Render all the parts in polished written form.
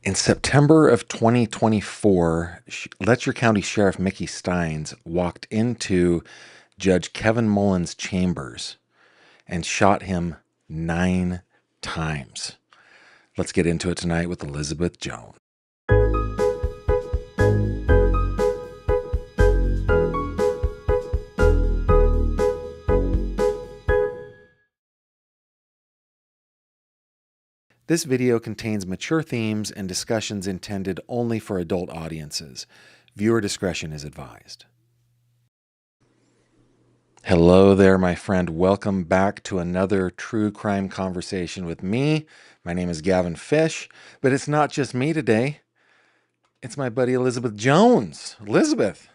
In September of 2024, Letcher County Sheriff Mickey Steins walked into Judge Kevin Mullins' chambers and shot him 9 times. Let's get into it tonight with Elizabeth Jones. This video contains mature themes and discussions intended only for adult audiences. Viewer discretion is advised. Hello there, my friend. Welcome back to another true crime conversation with me. My name is Gavin Fish, but it's not just me today. It's my buddy Elizabeth Jones. Elizabeth,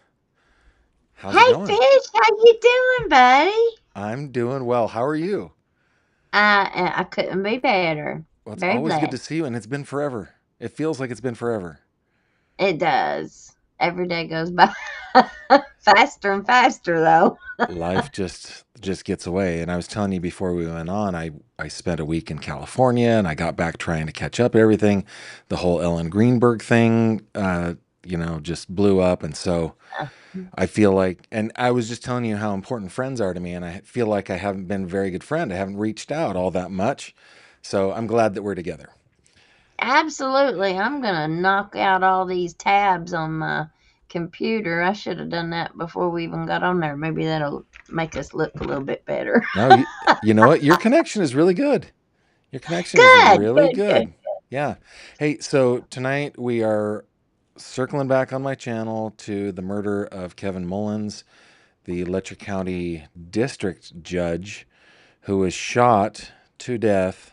how's it Hey going? Fish, how you doing, buddy? I'm doing well. How are you? I couldn't be better. Well, it's Very always good to blessed. see you, and it's been forever. It feels like it's been forever. It does. Every day goes by faster and faster, though. Life just gets away. And I was telling you before we went on, I spent a week in California, and I got back trying to catch up everything. The whole Ellen Greenberg thing, just blew up, and so I feel like, and I was just telling you how important friends are to me, and I feel like I haven't been a very good friend. I haven't reached out all that much, so I'm glad that we're together. Absolutely. I'm gonna knock out all these tabs on my computer. I should have done that before we even got on there. Maybe that'll make us look a little bit better. No, you know what? Your connection is really good. Your connection is Good, really good, good. good. Yeah. Hey, so tonight we are circling back on my channel to the murder of Kevin Mullins, the Letcher County District Judge, who was shot to death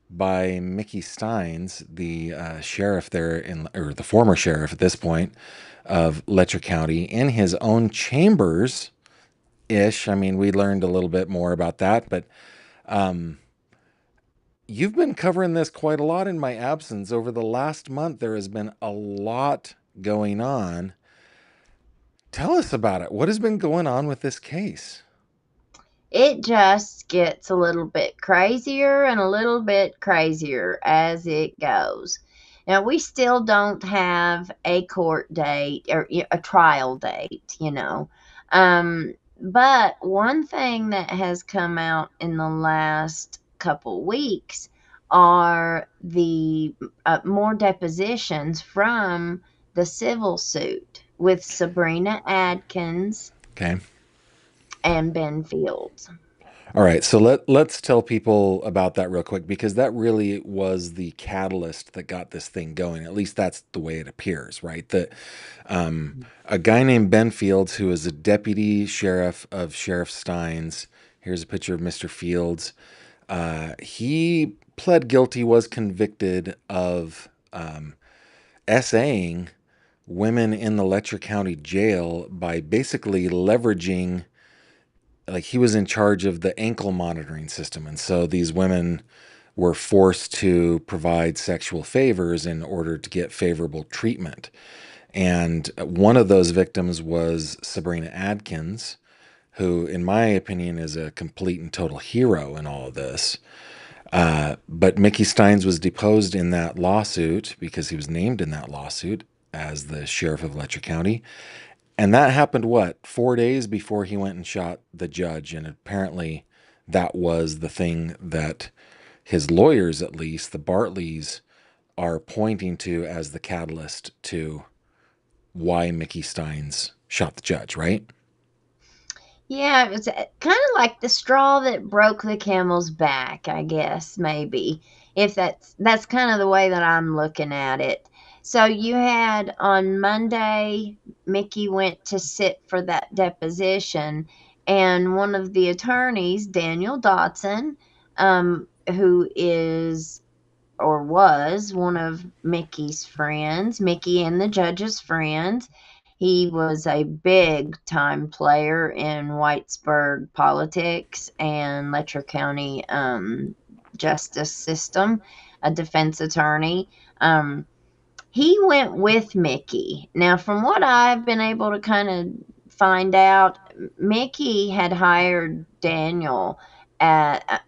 by Mickey Steins, the sheriff there or the former sheriff at this point of Letcher County, in his own chambers ish. I mean, we learned a little bit more about that, but you've been covering this quite a lot in my absence. Over the last month, there has been a lot going on. Tell us about it. What has been going on with this case? It just gets a little bit crazier and a little bit crazier as it goes. Now, we still don't have a court date or a trial date. But one thing that has come out in the last couple weeks are the more depositions from the civil suit with Sabrina Adkins Okay. and Ben Fields. All right. So let's tell people about that real quick, because that really was the catalyst that got this thing going. At least that's the way it appears, right? That a guy named Ben Fields, who is a deputy sheriff of Sheriff Steins. Here's a picture of Mr. Fields. He pled guilty, was convicted of essaying women in the Letcher County Jail by basically leveraging, like, he was in charge of the ankle monitoring system. And so these women were forced to provide sexual favors in order to get favorable treatment. And one of those victims was Sabrina Adkins, who, in my opinion, is a complete and total hero in all of this. But Mickey Steins was deposed in that lawsuit because he was named in that lawsuit as the sheriff of Letcher County. And that happened, what, 4 days before he went and shot the judge. And apparently that was the thing that his lawyers, at least, the Bartleys, are pointing to as the catalyst to why Mickey Steins shot the judge, right? Yeah, it's kind of like the straw that broke the camel's back, I guess, maybe. If that's kind of the way that I'm looking at it. So you had on Monday, Mickey went to sit for that deposition, and one of the attorneys, Daniel Dotson, who is or was one of Mickey's friends, Mickey and the judge's friends. He was a big time player in Whitesburg politics and Letcher County justice system, a defense attorney. He went with Mickey. Now, from what I've been able to kind of find out, Mickey had hired Daniel at,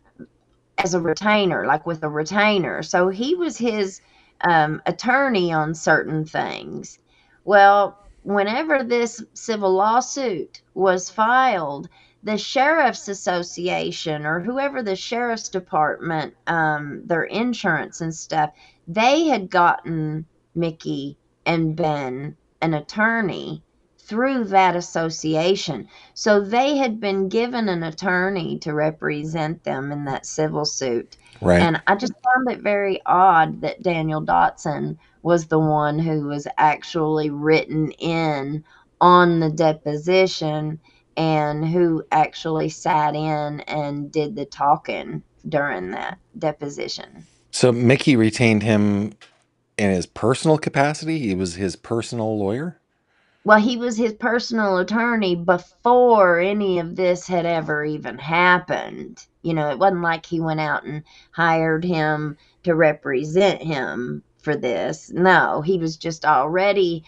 as a retainer, like with a retainer. So he was his attorney on certain things. Well, whenever this civil lawsuit was filed, the sheriff's association or whoever the sheriff's department, their insurance and stuff, they had gotten Mickey and Ben an attorney through that association. So they had been given an attorney to represent them in that civil suit. Right. And I just found it very odd that Daniel Dotson was the one who was actually written in on the deposition and who actually sat in and did the talking during that deposition. So Mickey retained him in his personal capacity. He was his personal lawyer. Well, he was his personal attorney before any of this had ever even happened. It wasn't like he went out and hired him to represent him for this. No, he was just already,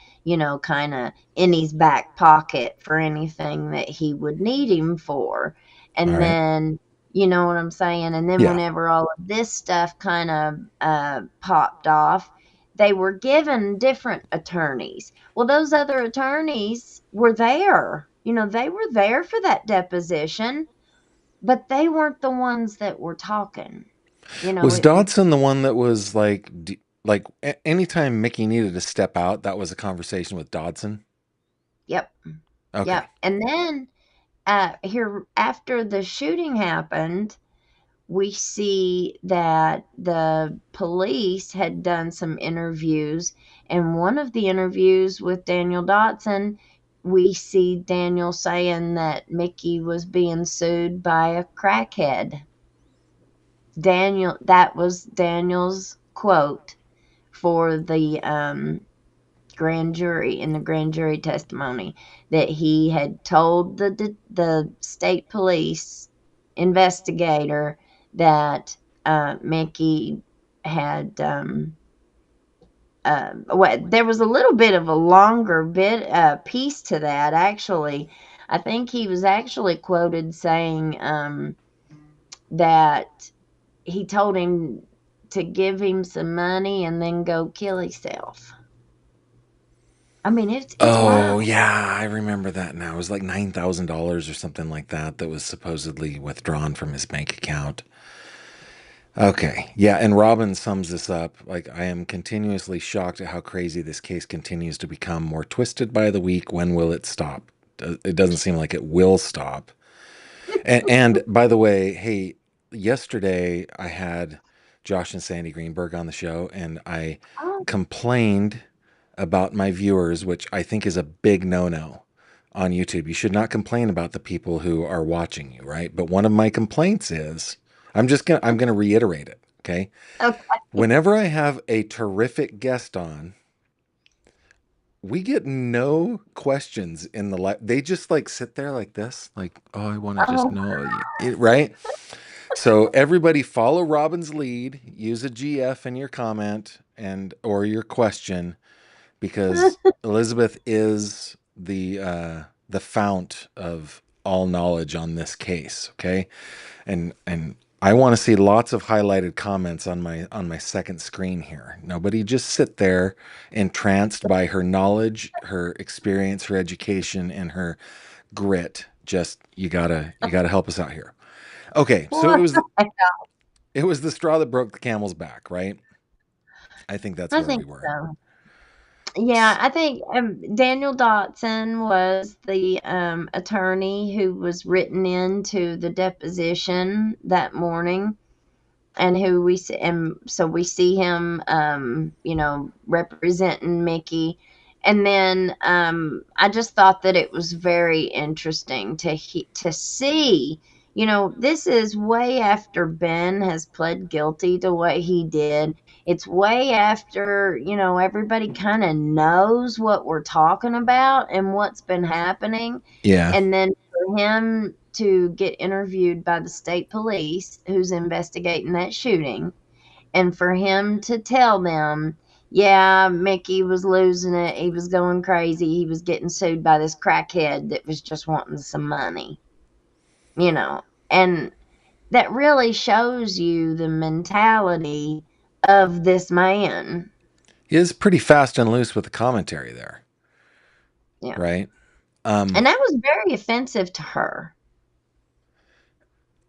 kind of in his back pocket for anything that he would need him for. All And right. then, you know what I'm saying? And then Yeah. whenever all of this stuff kind of popped off, they were given different attorneys. Well, those other attorneys were there. They were there for that deposition, but they weren't the ones that were talking. Was It was, Dodson the one that was like, anytime Mickey needed to step out, that was a conversation with Dodson? yep, Okay. yep. And then here, after the shooting happened, we see that the police had done some interviews, and one of the interviews with Daniel Dotson, we see Daniel saying that Mickey was being sued by a crackhead. That was Daniel's quote for the grand jury in the grand jury testimony, that he had told the state police investigator that Mickey had what there was a little bit of a longer bit piece to that actually. I think he was actually quoted saying that he told him to give him some money and then go kill himself. I mean, it's Oh, wild. yeah, I remember that now. It was like $9,000 or something like that that was supposedly withdrawn from his bank account. Okay. Yeah, and Robin sums this up. Like, I am continuously shocked at how crazy this case continues to become more twisted by the week. When will it stop? It doesn't seem like it will stop. And by the way, hey, yesterday I had Josh and Sandy Greenberg on the show, and I Oh, complained about my viewers, which I think is a big no-no on YouTube. You should not complain about the people who are watching you, right? But one of my complaints is I'm gonna reiterate it, okay? okay. Whenever I have a terrific guest on, we get no questions in the live. They just like sit there like this, like, oh, I want to just Oh, know it, right? So everybody follow Robin's lead. Use a GF in your comment and or your question because Elizabeth is the fount of all knowledge on this case. Okay, and I want to see lots of highlighted comments on my second screen here. Nobody just sit there entranced by her knowledge, her experience, her education, and her grit. Just you gotta help us out here. Okay, so what? it was the straw that broke the camel's back, right? I think that's I where we think were. so. Yeah, I think Daniel Dotson was the attorney who was written into the deposition that morning, and who we see, and so we see him, representing Mickey. And then I just thought that it was very interesting to see. This is way after Ben has pled guilty to what he did. It's way after everybody kind of knows what we're talking about and what's been happening, Yeah. and then for him to get interviewed by the state police who's investigating that shooting, and for him to tell them, yeah, Mickey was losing it. He was going crazy. He was getting sued by this crackhead that was just wanting some money, you know. And that really shows you the mentality of this man. He is pretty fast and loose with the commentary there, Yeah. right? Um, And that was very offensive to her.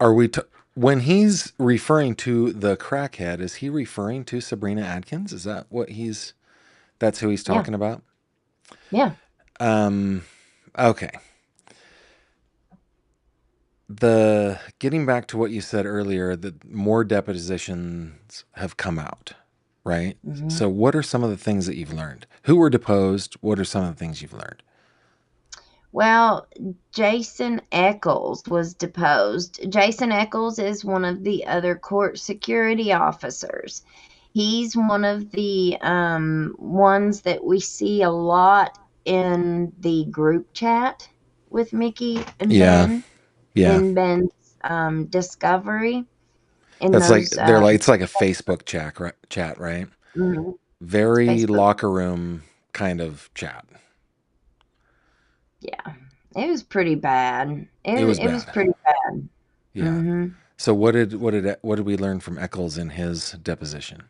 are we when he's referring to the crackhead? Is he referring to Sabrina Atkins? Is that what he's? That's who he's Yeah. talking about. Yeah. Um, okay. The getting back to what you said earlier, that more depositions have come out, right? Mhm. So, what are some of the things that you've learned? Who were deposed? What are some of the things you've learned? Well, Jason Eccles was deposed. Jason Eccles is one of the other court security officers. He's one of the ones that we see a lot in the group chat with Mickey and Yeah, Ben yeah. in Ben's discovery in That's like those. they're like it's like a Facebook chat, right? Mhm, Very Facebook. locker room kind of chat. Yeah, it was pretty bad. It was It was bad. pretty bad. Yeah. Hmm. So what did we learn from Eccles in his deposition?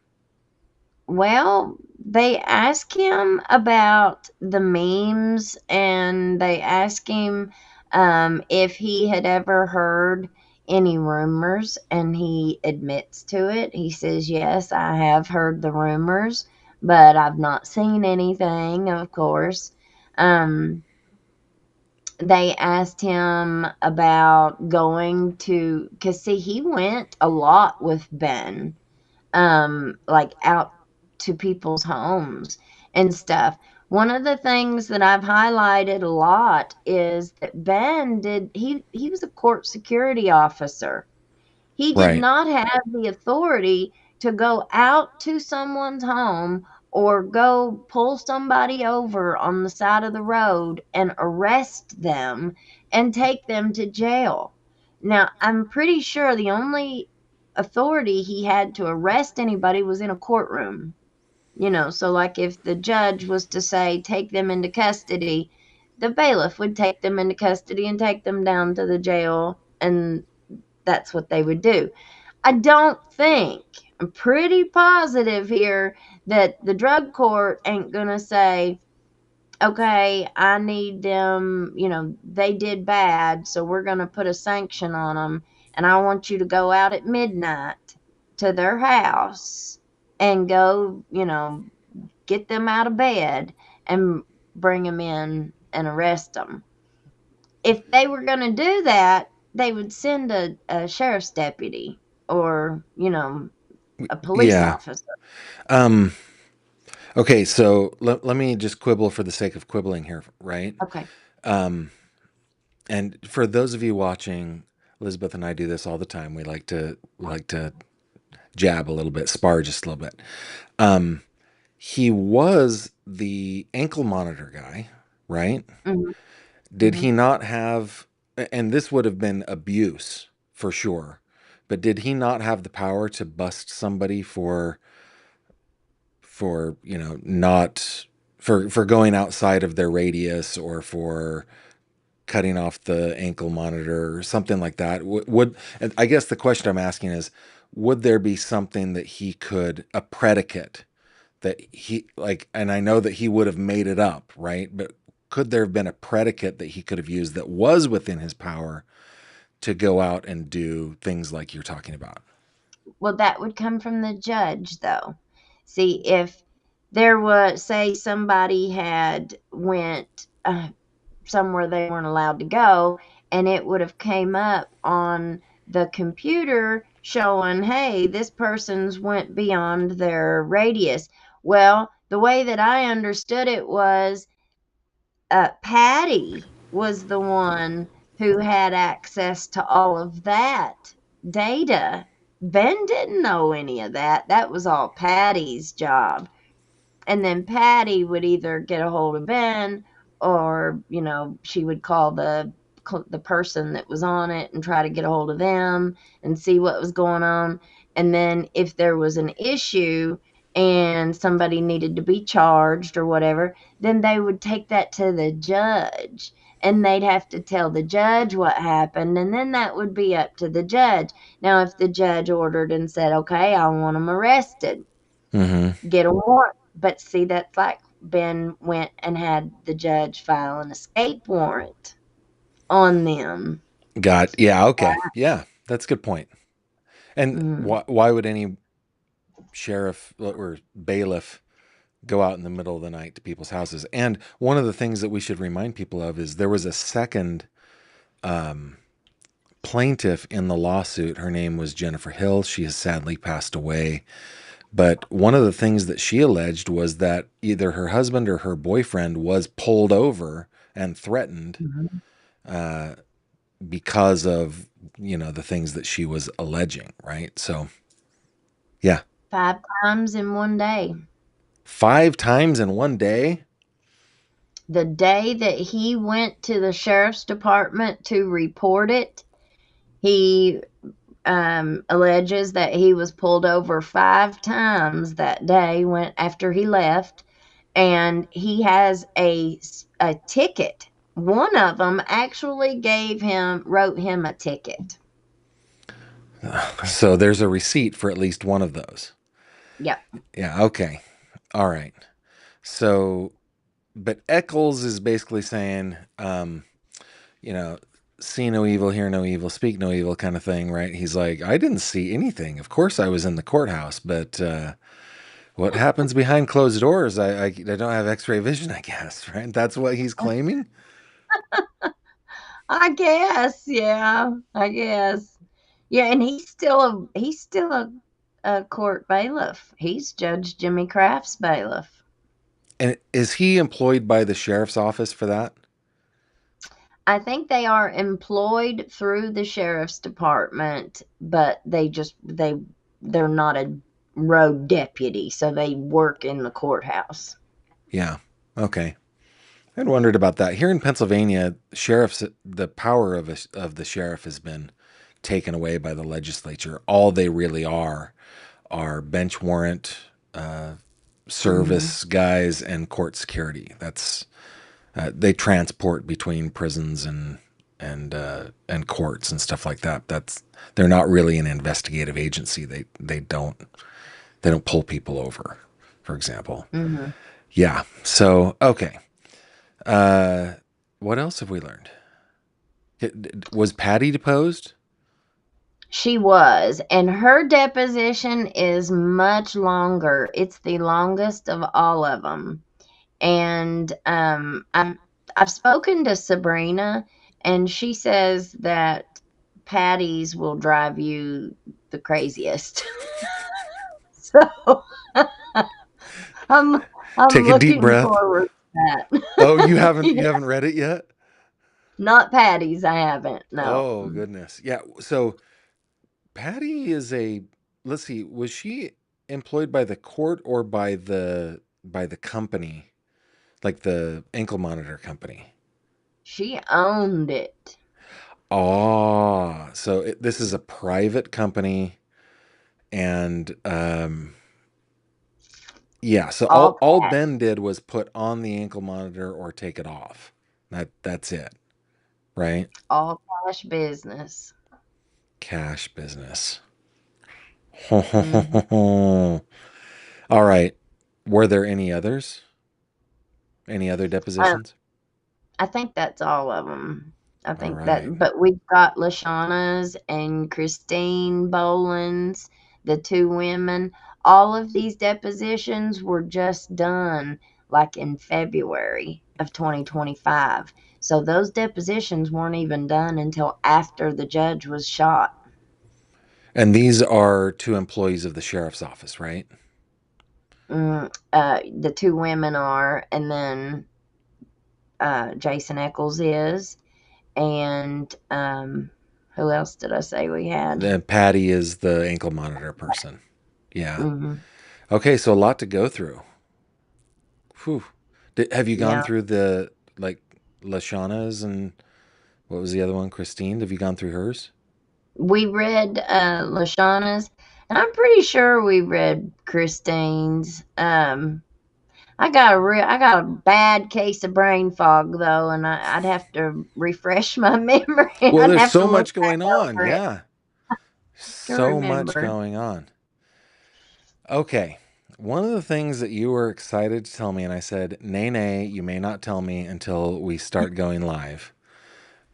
Well, they asked him about the memes and they asked him if he had ever heard any rumors, and he admits to it. He says, yes, I have heard the rumors, but I've not seen anything, of course. Um, they asked him about going to, because see, he went a lot with Ben, like out to people's homes and stuff. One of the things that I've highlighted a lot is that Ben did he was a court security officer. He did Right. not have the authority to go out to someone's home or go pull somebody over on the side of the road and arrest them and take them to jail. Now, I'm pretty sure the only authority he had to arrest anybody was in a courtroom. So like if the judge was to say, take them into custody, the bailiff would take them into custody and take them down to the jail, and that's what they would do. I don't think, I'm pretty positive here that the drug court ain't going to say, okay, I need them, they did bad, so we're going to put a sanction on them. And I want you to go out at midnight to their house and go, get them out of bed and bring them in and arrest them. If they were going to do that, they would send a sheriff's deputy or, a police Yeah. officer. Um okay, so let me just quibble for the sake of quibbling here, right? Okay. Um and for those of you watching, Elizabeth and I do this all the time. We like to jab a little bit, spar just a little bit. Um he was the ankle monitor guy, right? Mhm, Did mhm. he not have, and this would have been abuse for sure, but did he not have the power to bust somebody for not for going outside of their radius, or for cutting off the ankle monitor or something like that? Would and I guess the question I'm asking is, would there be something that he could, a predicate that he like, and I know that he would have made it up, right? But could there have been a predicate that he could have used that was within his power to go out and do things like you're talking about? Well, that would come from the judge, though. See, if there was, say, somebody had went somewhere they weren't allowed to go, and it would have came up on the computer showing, hey, this person's went beyond their radius. Well, the way that I understood it was Patty was the one who had access to all of that data. Ben didn't know any of that. That was all Patty's job. And then Patty would either get a hold of Ben, or, she would call the person that was on it and try to get a hold of them and see what was going on. And then if there was an issue and somebody needed to be charged or whatever, then they would take that to the judge, and they'd have to tell the judge what happened, and then that would be up to the judge. Now, if the judge ordered and said, okay, I want them arrested, Mm-hmm. get a warrant. But see, that's like Ben went and had the judge file an escape warrant on them. Yeah, okay. Yeah, that's a good point. And Mm. why would any sheriff or bailiff go out in the middle of the night to people's houses? And one of the things that we should remind people of is there was a second um, plaintiff in the lawsuit. Her name was Jennifer Hill. She has sadly passed away. But one of the things that she alleged was that either her husband or her boyfriend was pulled over and threatened Mhm. uh, because of the things that she was alleging, right? So yeah, 5 times in one day. 5 times in one day. The day that he went to the sheriff's department to report it, he alleges that he was pulled over 5 times that day when after he left, and he has a ticket. One of them actually wrote him a ticket. So there's a receipt for at least one of those. Yep. Yeah, okay. All right. So, but Eccles is basically saying, you know, see no evil, hear no evil, speak no evil kind of thing, right? He's like, I didn't see anything. Of course I was in the courthouse, but what happens behind closed doors, I don't have x ray vision, I guess, right? That's what he's claiming. I guess, yeah, I guess. Yeah, and he's still a court bailiff. He's Judge Jimmy Kraft's bailiff. And is he employed by the sheriff's office for that? I think they are employed through the sheriff's department, but they're not a road deputy, so they work in the courthouse. Yeah. Okay. I'd wondered about that. Here in Pennsylvania, the power of the sheriff has been taken away by the legislature. All they really are bench warrant uh, Mhm. service guys and court security. That's they transport between prisons and courts and stuff like that. That's they're not really an investigative agency. They don't pull people over, for example. Mhm. Yeah. So okay. Uh, what else have we learned? Was Patty deposed? She was, and her deposition is much longer. It's the longest of all of them. And I've spoken to Sabrina, and she says that Patty's will drive you the craziest. So I'm I'm Take a deep looking breath. forward to Oh, you that. haven't Yeah, you haven't read it yet? not Patty's. I haven't. No. Oh goodness. Yeah. So Patty is a let's see, was she employed by the court or by the company, like the ankle monitor company? She owned it. Oh, so this is a private company, and yeah. So All all cash. Ben did was put on the ankle monitor or take it off. That's it, right? All cash business. Cash business. Mhm. All right. Were there any others? Any other I depositions? I think that's all of them. I All think that right. but we've got Lashauna's and Christine Boland's, the 2 women. All of these depositions were just done, like, in February of 2025. So those depositions weren't even done until after the judge was shot. And these are two employees of the sheriff's office, right? The 2 women are, and then, Jason Eccles is, and, who else did I say we had? Then Patty is the ankle monitor person. Yeah. Mhm. Okay, so a lot to go through. Whew. Have you gone Yeah. through the like Lashana's and what was the other one? Christine? Have you gone through hers? We read, Lashauna's, and I'm pretty sure we read Christine's. I got a bad case of brain fog, though, and I'd have to refresh my memory. Well, I'd there's have to so look much back going on. over it Yeah. to So much remember. going on. Okay. One of the things that you were excited to tell me, and I said, nay, nay, you may not tell me until we start going live,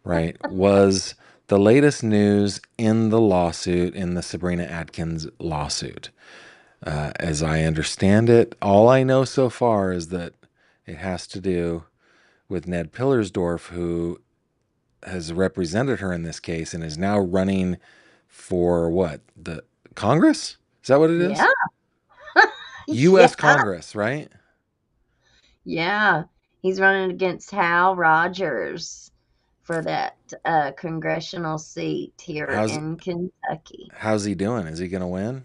right? Was the latest news in the lawsuit, in the Sabrina Atkins lawsuit. As I understand it, all I know so far is that it has to do with Ned Pillersdorf, who has represented her in this case and is now running for what? The Congress? Is that what it is? Yeah. U.S. Yeah. Congress, right? Yeah. He's running against Hal Rogers for that congressional seat here How's in Kentucky. how's he doing? Is he going to win?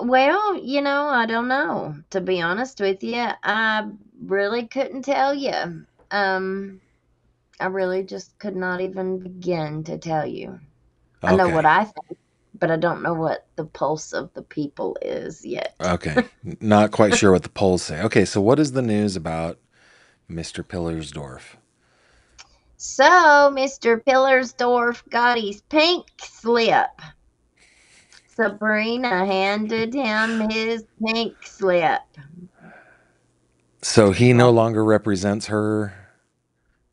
Well, I don't know. To be honest with you, I really couldn't tell you. Um, I really just could not even begin to tell you. I know what Okay. I think, but I don't know what the pulse of the people is yet. Okay. Not quite sure what the polls say. Okay, so what is the news about Mr. Pillersdorf? So, Mr. Pillersdorf got his pink slip. Sabrina handed him his pink slip. So he no Well, longer represents her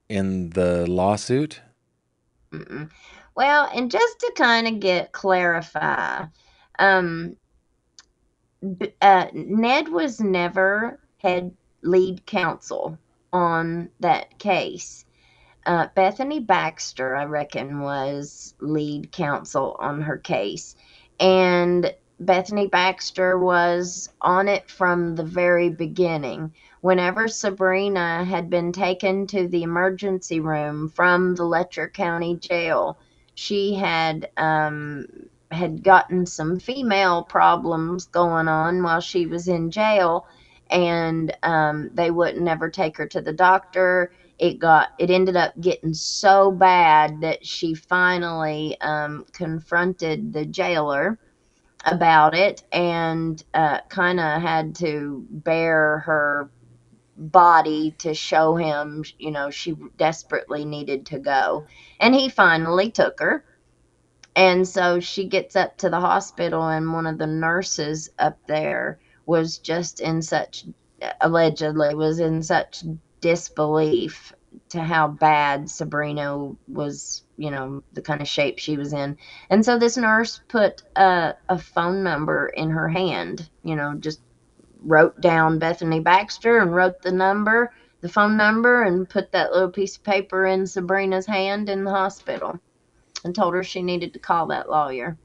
in the lawsuit? mm-mm. Well, and just to kind of get clarify, um, Ned was never head lead counsel on that case. Bethany Baxter, I reckon, was lead counsel on her case. And Bethany Baxter was on it from the very beginning. Whenever Sabrina had been taken to the emergency room from the Letcher County Jail, she had gotten some female problems going on while she was in jail, and they wouldn't ever take her to the doctor. It ended up getting so bad that she finally confronted the jailer about it, and kind of had to bare her body to show him, she desperately needed to go, and he finally took her. And so she gets up to the hospital, and one of the nurses up there was just in such, allegedly, was in such disbelief to how bad Sabrina was, the kind of shape she was in. And so this nurse put a phone number in her hand, just wrote down Bethany Baxter and wrote the phone number, and put that little piece of paper in Sabrina's hand in the hospital, and told her she needed to call that lawyer.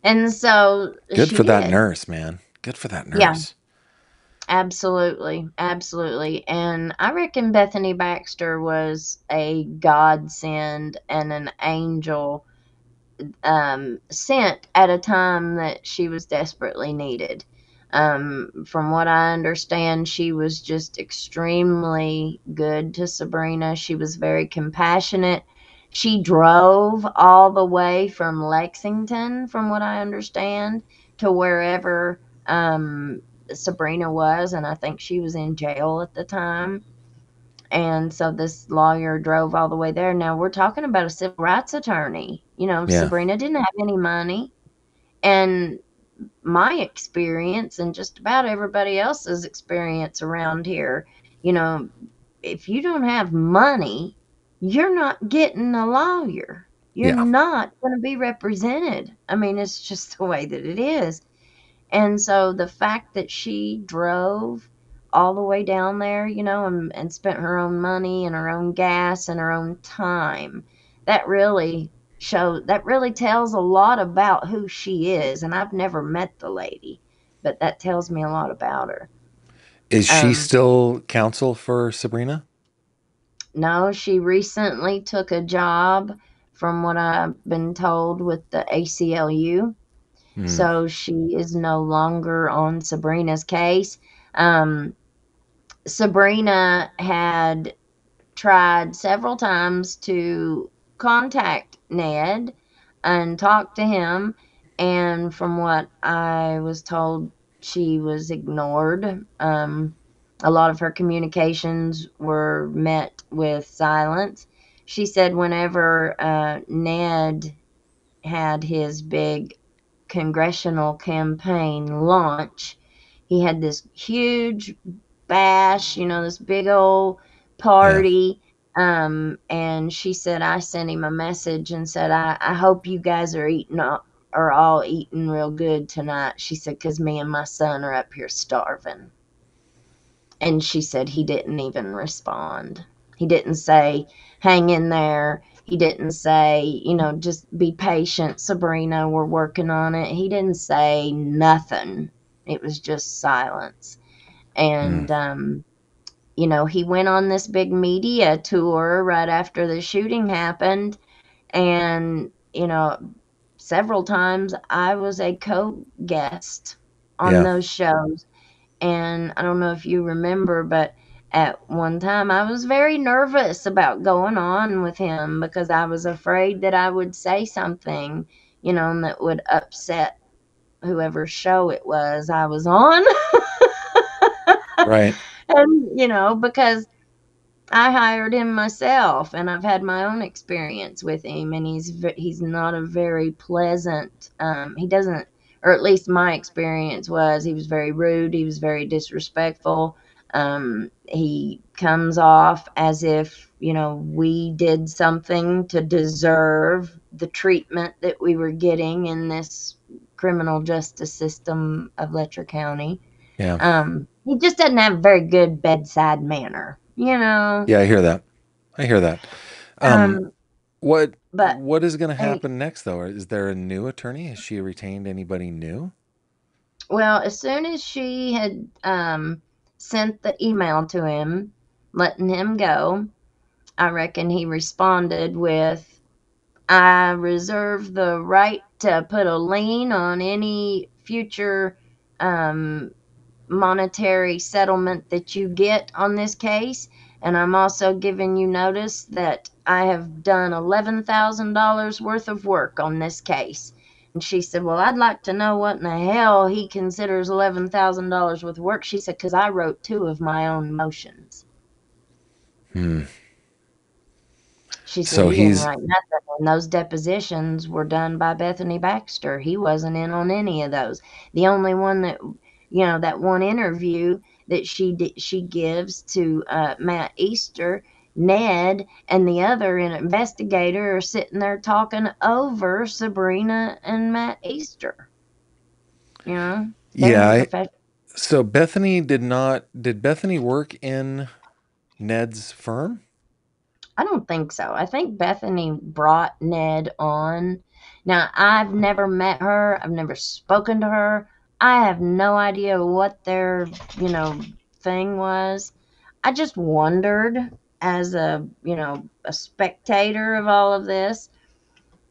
And so Good she for that did. nurse, man. Good for that Yeah, nurse. absolutely. Absolutely. And I reckon Bethany Baxter was a godsend and an angel, sent at a time that she was desperately needed. From what I understand, she was just extremely good to Sabrina. She was very compassionate. She drove all the way from Lexington, from what I understand, to wherever Sabrina was, and I think she was in jail at the time. And so this lawyer drove all the way there. Now we're talking about a civil rights attorney. Yeah. Sabrina didn't have any money. And my experience, and just about everybody else's experience around here, you know, if you don't have money, you're not getting a lawyer. You're Yeah. not going to be represented. I mean, it's just the way that it is. And so the fact that she drove all the way down there, and spent her own money and her own gas and her own time, that really tells a lot about who she is. And I've never met the lady, but that tells me a lot about her. Is she Um, still counsel for Sabrina? no, she recently took a job, from what I've been told, with the ACLU. Hmm. So she is no longer on Sabrina's case. Um, Sabrina had tried several times to contact Ned and talk to him, and from what I was told, she was ignored. A lot of her communications were met with silence. She said whenever Ned had his big congressional campaign launch. He had this huge bash, this big old Yeah. party. And she said, I sent him a message and said, I hope you guys are all eating real good tonight. She said, because me and my son are up here starving. And she said he didn't even respond. He didn't say, hang in there. He didn't say, just be patient, Sabrina, we're working on it. He didn't say nothing. It was just silence. Mm. And, he went on this big media tour right after the shooting happened. And, several times I was a co guest on Yeah. those shows. And I don't know if you remember, but at one time I was very nervous about going on with him because I was afraid that I would say something, that would upset whoever show it was I was on. Right. And, because I hired him myself, and I've had my own experience with him, and he's not a very pleasant. He doesn't, or at least my experience was, he was very rude. He was very disrespectful. He comes off as if we did something to deserve the treatment that we were getting in this criminal justice system of Letcher County. Yeah. He just doesn't have a very good bedside manner, Yeah, I hear that. I hear that. Um, Um, what but what is going to he, happen next though? Is there a new attorney? Has she retained anybody new? well, as soon as she had sent the email to him, letting him go, I reckon he responded with, I reserve the right to put a lien on any future um, monetary settlement that you get on this case. And I'm also giving you notice that I have done $11,000 worth of work on this case. And she said, well, I'd like to know what in the hell he considers $11,000 worth of work. She said, because I wrote two of my own motions. Hmm. She said So he didn't he's write nothing, and those depositions were done by Bethany Baxter. He wasn't in on any of those. The only one that, that one interview that she gives to Matt Easter, Ned, and the other investigator are sitting there talking over Sabrina and Matt Easter. Very yeah. unprofessional. So Bethany did Bethany work in Ned's firm? I don't think so. I think Bethany brought Ned on. Now, I've never met her. I've never spoken to her. I have no idea what their, thing was. I just wondered as a spectator of all of this.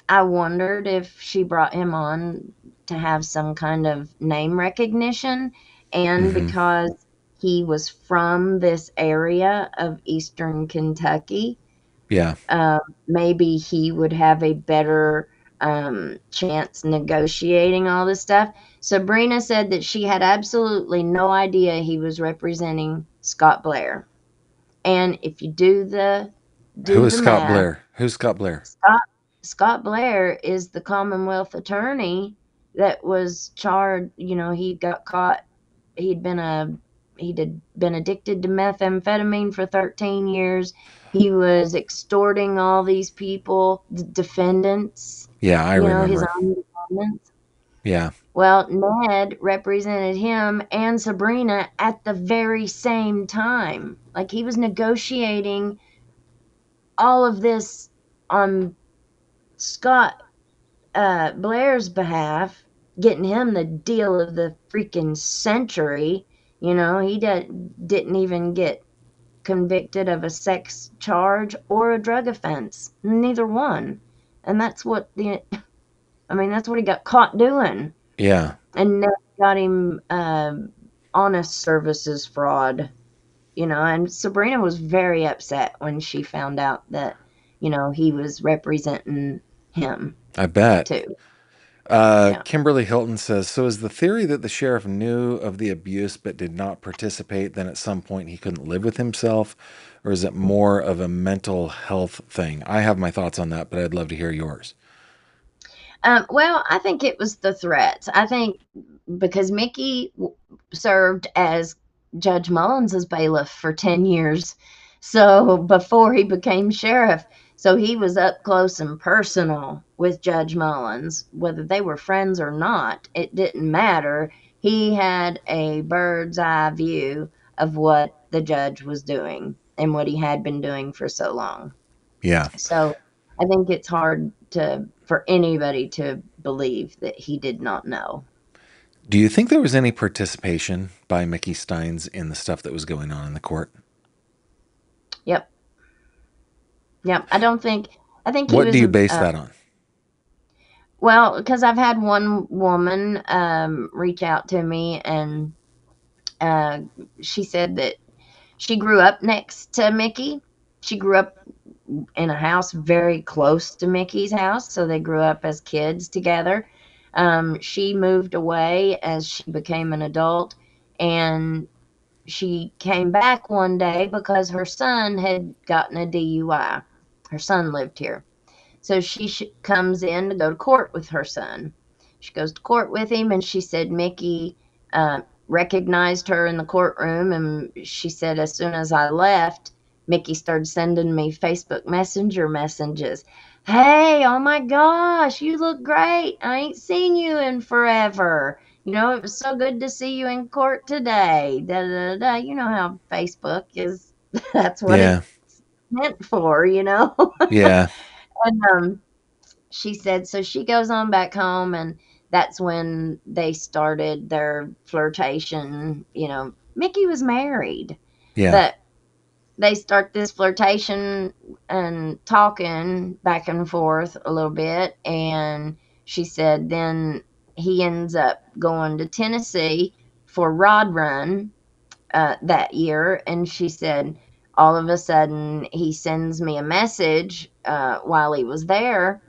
I wondered if she brought him on to have some kind of name recognition, and Hmm. because he was from this area of Eastern Kentucky, Yeah. maybe he would have a better chance negotiating all this stuff. Sabrina said that she had absolutely no idea he was representing Scott Blair. And if you Who do is the Scott math, Blair? Who's Scott Blair? Scott Scott Blair is the Commonwealth attorney that was charged. He got caught. He'd been a he'd been addicted to methamphetamine for 13 years. He was extorting all these people, the defendants, Yeah, I his remember. own defendants. Yeah. Well, Ned represented him and Sabrina at the very same time. Like he was negotiating all of this on Scott Blair's behalf, getting him the deal of the freaking century. He didn't even get convicted of a sex charge or a drug offense. Neither one. And that's what he got caught doing. Yeah. And now got him honest services fraud. And Sabrina was very upset when she found out that, he was representing him I bet. too. Yeah. Kimberly Hilton says, so is the theory that the sheriff knew of the abuse but did not participate, then at some point he couldn't live with himself? Or is it more of a mental health thing? I have my thoughts on that, but I'd love to hear yours. Well, I think it was the threats. I think because Mickey served as Judge Mullins' bailiff for 10 years. So before he became sheriff, so he was up close and personal with Judge Mullins. Whether they were friends or not, it didn't matter. He had a bird's eye view of what the judge was doing and what he had been doing for so long. Yeah. So I think it's hard to for anybody to believe that he did not know. Do you think there was any participation by Mickey Steins in the stuff that was going on in the court? Yep. Yep. I think he What do was you base that on? well, because I've had one woman reach out to me, and uh, she said that she grew up next to Mickey. She grew up in a house very close to Mickey's house, so they grew up as kids together. She moved away as she became an adult, and she came back one day because her son had gotten a DUI. Her son lived here. So comes in to go to court with her son. She goes to court with him, and she said Mickey recognized her in the courtroom. And she said, as soon as I left, Mickey started sending me Facebook Messenger messages. Hey, oh my gosh, you look great. I ain't seen you in forever. It was so good to see you in court today. Da da da. You know how Facebook is. That's what Yeah. it's meant for. Yeah. And she said so she goes on back home, and that's when they started their flirtation. Mickey was married, Yeah. but they start this flirtation and talking back and forth a little bit. And she said then he ends up going to Tennessee for Rod Run that year. And she said all of a sudden he sends me a message while he was there,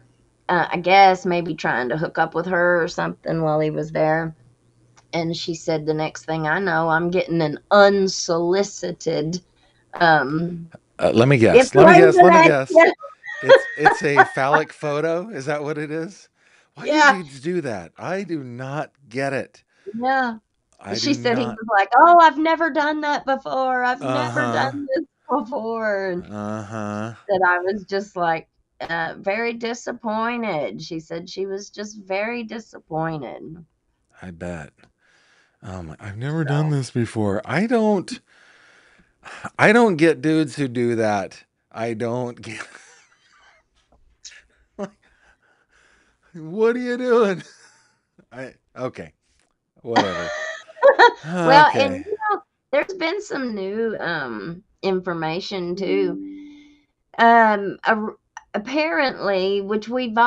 I guess maybe trying to hook up with her or something while he was there. And she said, the next thing I know, I'm getting an unsolicited um, Let me guess. Let me information. guess. Let me guess. Yeah, It's a phallic photo. Is that what it is? Why do yeah, dudes do that? I do not get it. yeah. I She do said he not. was like, "Oh, I've never done that before. I've Uh never huh. done this before." And Uh huh. that I was just like very disappointed. She said she was just very disappointed. I bet. I've never done this before. I don't get dudes who do that. I don't get. What are you doing? Okay. Whatever. Well, and Okay. there's been some new information too. Um, a- Apparently, which we've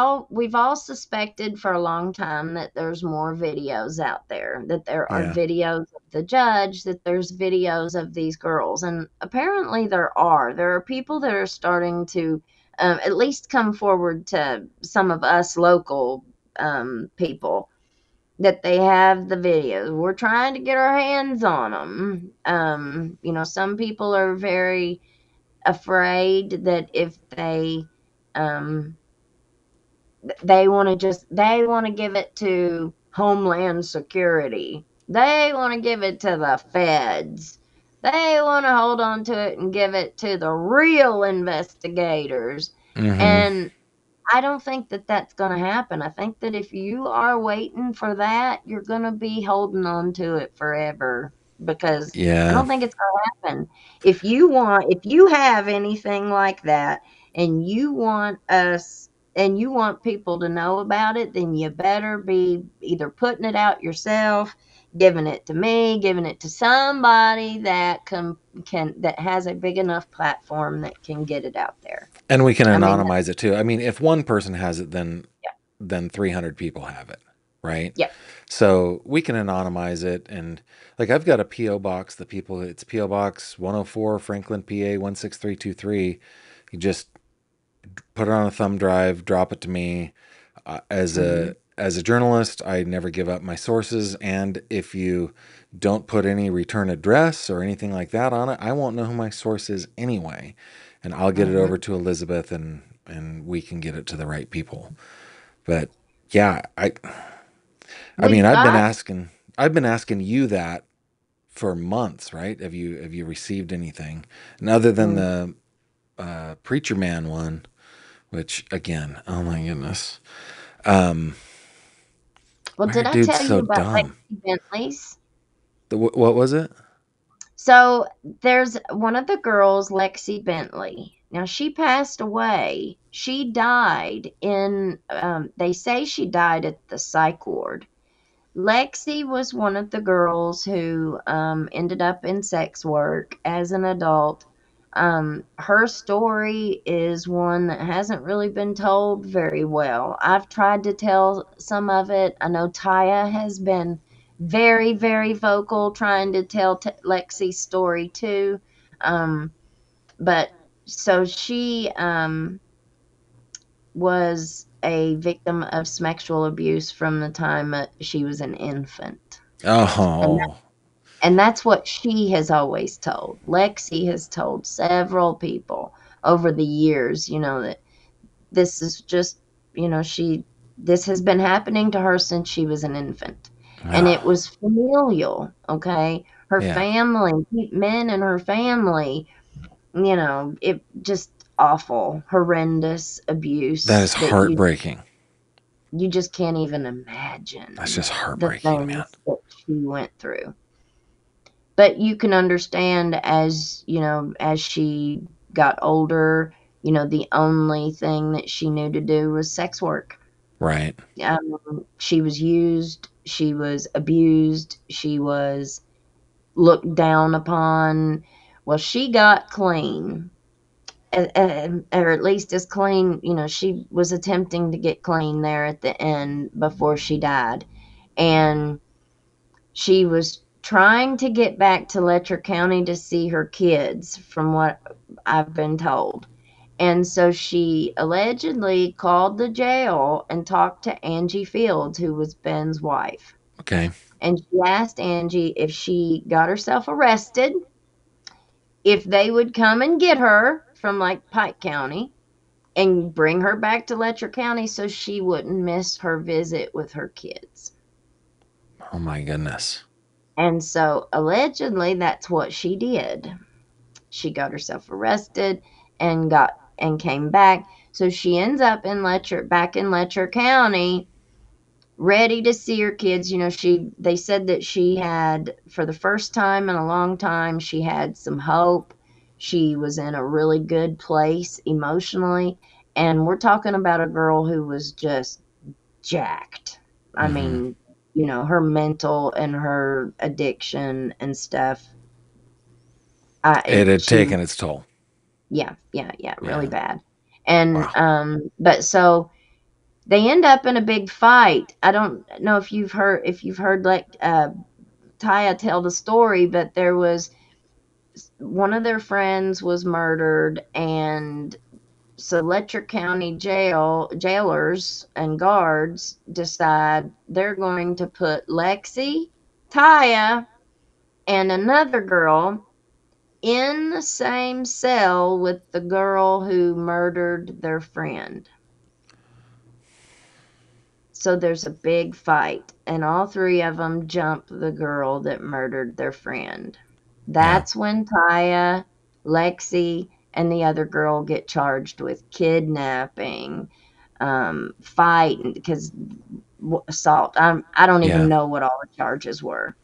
all suspected for a long time, that there's more videos out there. That there are Yeah. videos of the judge. That there's videos of these girls, and apparently there are. There are people that are starting to at least come forward to some of us local people that they have the videos. We're trying to get our hands on them. Some people are very afraid that if um, they want to give it to Homeland Security. They want to give it to the feds. They want to hold on to it and give it to the real investigators. Mm-hmm. And I don't think that that's gonna happen. I think that if you are waiting for that, you're gonna be holding on to it forever, because I Yeah. don't think it's gonna happen. If you have anything like that, and you want people to know about it, then you better be either putting it out yourself, giving it to me, giving it to somebody that that has a big enough platform that can get it out there. And we can I mean, anonymize it too. I mean, if one person has it, then yeah, 300 people have it, right? yeah. So we can anonymize it, and like I've got a PO box. It's PO Box 104 Franklin, PA 16323. You just put it on a thumb drive, drop it to me. As Mhm. a journalist, I never give up my sources, and if you don't put any return address or anything like that on it, I won't know who my source is anyway, and I'll get it over Mhm. to Elizabeth, and we can get it to the right people. But Yeah, I mean, We've got I've been asking you that for months, right? Have you received anything? And other than mm, the preacher man one, which again, oh my goodness. Um, well, why are did I dudes tell you so about dumb? Lexi Bentley's? What was it? So there's one of the girls, Lexi Bentley. Now she passed away. She died in. They say she died at the psych ward. Lexi was one of the girls who ended up in sex work as an adult. Her story is one that hasn't really been told very well. I've tried to tell some of it. I know Taya has been very, very vocal trying to tell Lexi's story too. Um, but so she was a victim of sexual abuse from the time she was an infant. And Oh, and that's what she has always told. Lexi has told several people over the years, that this is just, this has been happening to her since she was an infant. And it oh, was familial, okay? Her yeah. family, men in her family, it just awful, horrendous That abuse is that heartbreaking. you just can't even That's imagine just the heartbreaking, man. things that she went through. But you can understand as, as she got older, the only thing that she knew to do was sex work. Right. She was used, she was abused, she was looked down upon. Well, she got clean, or at least as clean, she was attempting to get clean there at the end before she died. And she was trying to get back to Letcher County to see her kids, from what I've been told. And so she allegedly called the jail and talked to Angie Fields, who was Ben's wife. Okay. And she asked Angie if she got herself arrested, if they would come and get her from like Pike County and bring her back to Letcher County so she wouldn't miss her visit with her kids. Oh my goodness. And so allegedly that's what she did. She got herself arrested and came back. So she ends up back in Letcher County, ready to see her kids. They said that she had, for the first time in a long time, she had some hope. She was in a really good place emotionally. And we're talking about a girl who was just jacked. I Hmm. mean, her mental and her addiction and stuff. It had She taken its toll. Yeah, yeah, yeah, really Yeah. bad. And, Wow. but so they end up in a big fight. I don't know if you've heard, like, Taya tell the story, but there was one of their friends was murdered, and so Letcher County jailers and guards decide they're going to put Lexi, Taya, and another girl in the same cell with the girl who murdered their friend. So there's a big fight, and all three of them jump the girl that murdered their friend. Yeah. That's when Taya, Lexi, and the other girl get charged with kidnapping, fight, because assault. I don't even Yeah. know what all the charges were.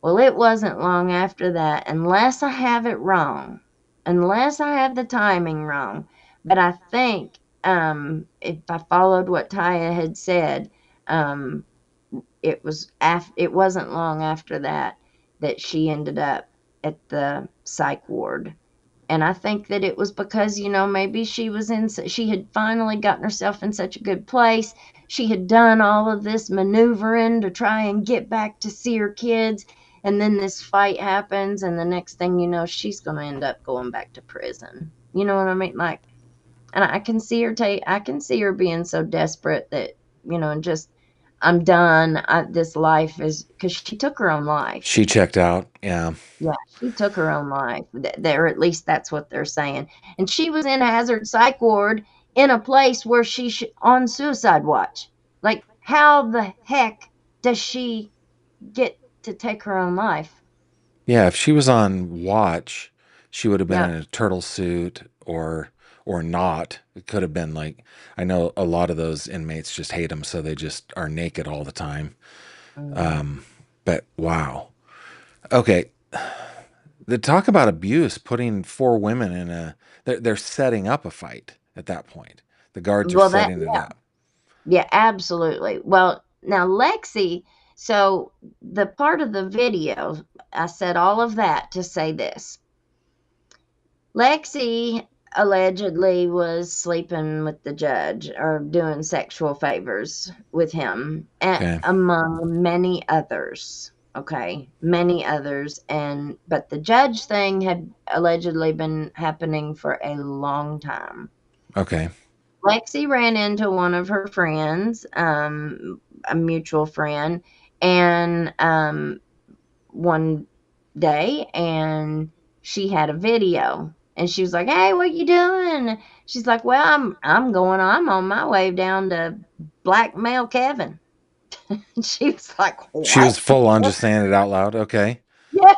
Well, it wasn't long after that, unless I have it wrong, unless I have the timing wrong. But I think, if I followed what Taya had said, um, it wasn't long after that that she ended up at the psych ward. And I think that it was because, maybe she had finally gotten herself in such a good place. She had done all of this maneuvering to try and get back to see her kids. And then this fight happens. And the next thing you know, she's going to end up going back to prison. You know what I mean? Like, and I can see her being so desperate that, and just, I'm done. This life is, because she took her own life. She checked out. Yeah. Yeah, she took her own life. Or at least that's what they're saying. And she was in a hazard psych ward in a place where on suicide watch. Like, how the heck does she get to take her own life? Yeah, if she was on watch, she would have been Yeah. in a turtle suit or not. It could have been like I know a lot of those inmates just hate them, so they just are naked all the time. Mm. Um, but wow. Okay, the talk about abuse, putting four women in a they're setting up a fight at that point. The guards are Well, setting it up. yeah, absolutely. Well, now Lexi, so the part of the video, I said all of that to say this. Lexi allegedly was sleeping with the judge or doing sexual favors with him, Okay. among many others. Okay, many others. And but the judge thing had allegedly been happening for a long time. Okay. Lexi ran into one of her friends, a mutual friend, and one day, and she had a video, and she was like, "Hey, what you doing?" She's like, "Well, I'm on my way down to blackmail Kevin." And she was like, She was "What?" full on just saying it out loud. Okay. Yeah.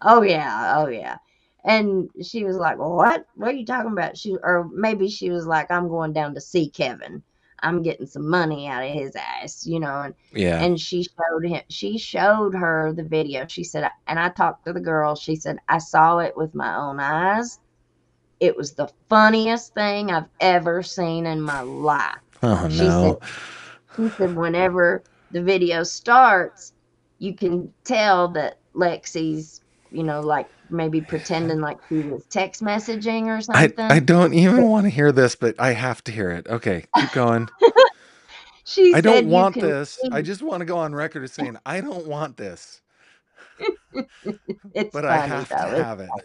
Oh, yeah, oh, yeah. And she was like, "What? What are you talking about?" Or maybe she was like, "I'm going down to see Kevin. I'm getting some money out of his ass," Yeah. and she showed her the video. She said, and I talked to the girl. She said, "I saw it with my own eyes. It was the funniest thing I've ever seen in my life." Oh She said no. she said whenever the video starts, you can tell that Lexi's, like maybe pretending like she was text messaging or I something. don't even want to hear this, but I have to hear it. Okay, keep going. She I don't said you want can this. I see. just want to go on record as saying I don't want this, It's but I funny have to though. have it.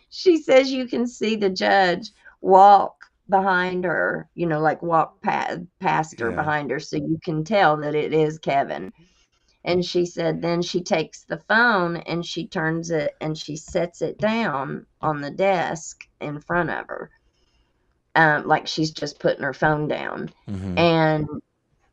She says you can see the judge walk behind her, like walk past her Yeah. behind her, so you can tell that it is Kevin. And she said then she takes the phone and she turns it and she sets it down on the desk in front of her, like she's just putting her phone down. Hmm. And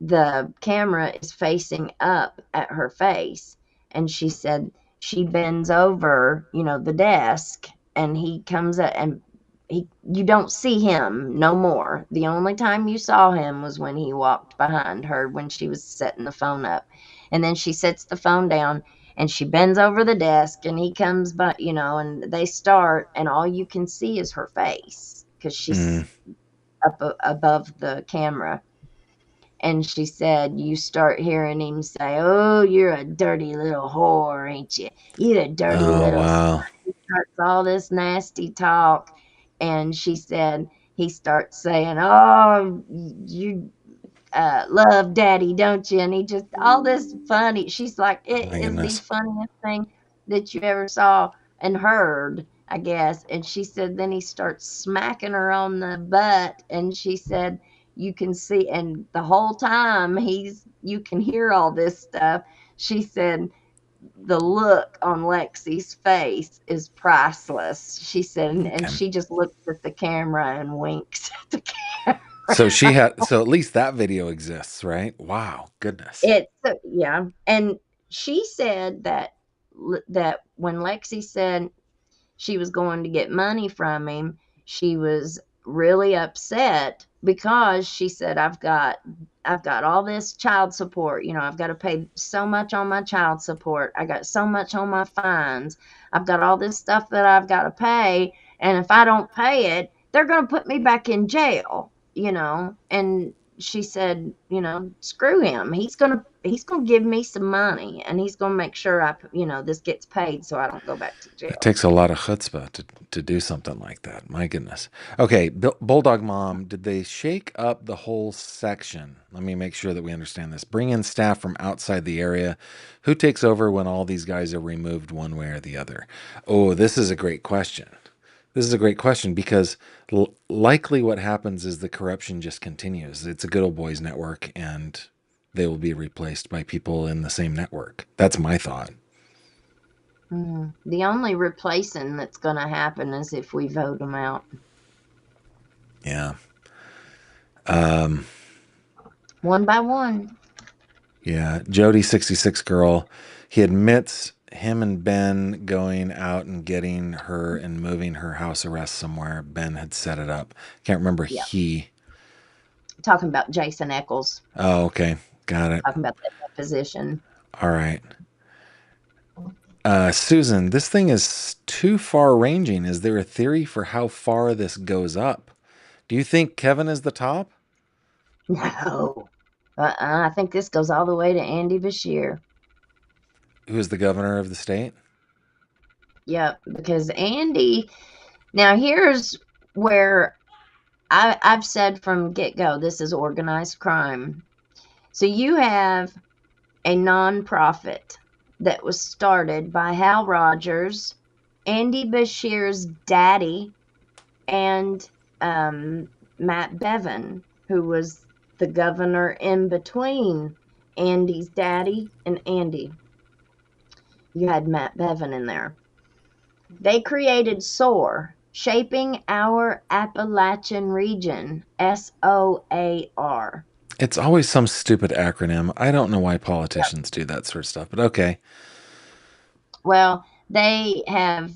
the camera is facing up at her face. And she said she bends over, the desk, and he comes up and you don't see him no more. The only time you saw him was when he walked behind her when she was setting the phone up. And then she sets the phone down and she bends over the desk and he comes by, and they start and all you can see is her face because Mm. she's up above the camera. And she said, you start hearing him say, "Oh, you're a dirty little whore, ain't you? You a dirty Oh little slut." wow. He starts all this nasty talk. And she said, he starts saying, "Oh, you love daddy, don't you?" And he just, all this funny. She's like, Oh it my is the goodness. funniest thing that you ever saw and heard, I guess. And she said, then he starts smacking her on the butt. And she said, you can see, and the whole time you can hear all this stuff. She said, the look on Lexi's face is priceless. She said, and Okay. she just looks at the camera and winks at the So she camera. had so at least that video exists, right? Wow. Goodness. Yeah, and she said that when Lexi said she was going to get money from him, she was really upset because she said, I've got all this child support, I've got to pay so much on my child support. I got so much on my fines. I've got all this stuff that I've got to pay, and if I don't pay it, they're going to put me back in jail. And she said, screw him. He's going to give me some money and he's going to make sure this gets paid so I don't go back to It jail. takes a lot of chutzpah to do something like that. My goodness. Okay, Bulldog Mom, did they shake up the whole section? Let me make sure that we understand this. Bring in staff from outside the area. Who takes over when all these guys are removed one way or the other? Oh, this is a great question. This is a great question because likely what happens is the corruption just continues. It's a good old boys network and they will be replaced by people in the same network. That's my thought. The only replacing that's going to happen is if we vote them out. Yeah. one by one. Yeah, Jody 66 girl. He admits him and Ben going out and getting her and moving her house arrest somewhere. Ben had set it up. Can't remember Yeah, he. talking about Jason Eccles, Oh, okay. Got it. talking about that deposition. All right. Susan, this thing is too far ranging. Is there a theory for how far this goes up? Do you think Kevin is the top? No. I think this goes all the way to Andy Bashir. Who is the governor of the state? Yep, because Andy. Now here's where I've said from get go, this is organized crime. So you have a nonprofit that was started by Hal Rogers, Andy Bashir's daddy, and Matt Bevin, who was the governor in between Andy's daddy and Andy. You had Matt Bevin in there. They created SOAR, Shaping Our Appalachian Region, SOAR. It's always some stupid acronym. I don't know why Yep. politicians do that sort of stuff, but okay. Well, they have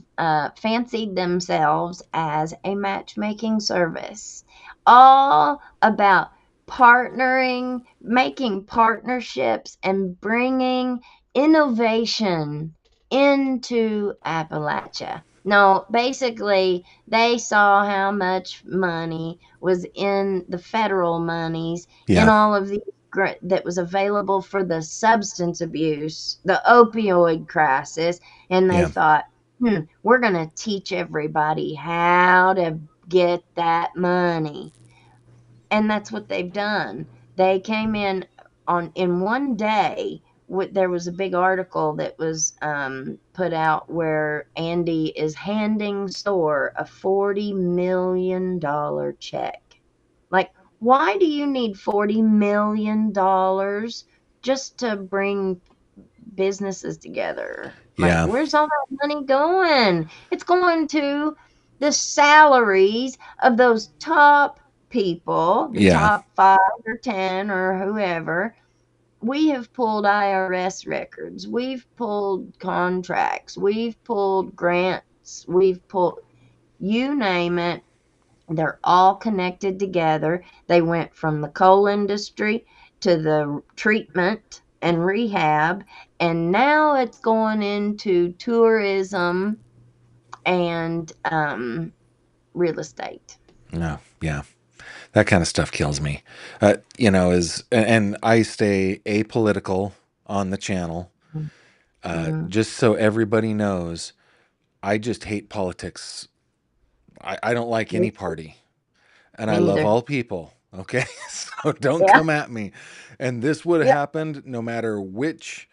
fancied themselves as a matchmaking service, all about partnering, making partnerships, and bringing innovation into Appalachia. No, basically, they saw how much money was in the federal monies in Yeah, all of these that was available for the substance abuse, the opioid crisis, and they yeah, thought, we're going to teach everybody how to get that money. And that's what they've done. They came in one day. There was a big article that was put out where Andy is handing SOAR a $40 million check. Like, why do you need $40 million just to bring businesses together? Like, yeah, where's all that money going? It's going to the salaries of those top people, the yeah, top 5 or 10 or whoever. We have pulled IRS records, we've pulled contracts, we've pulled grants, we've pulled, you name it, they're all connected together. They went from the coal industry to the treatment and rehab, and now it's going into tourism and real estate. no, yeah. That kind of stuff kills me. And I stay apolitical on the channel. Mhm. Just so everybody knows, I just hate politics. I don't like Me any too. party, and I Me love neither. all people. Okay, so don't Yeah. come at me. And this would have Yep. happened no matter which.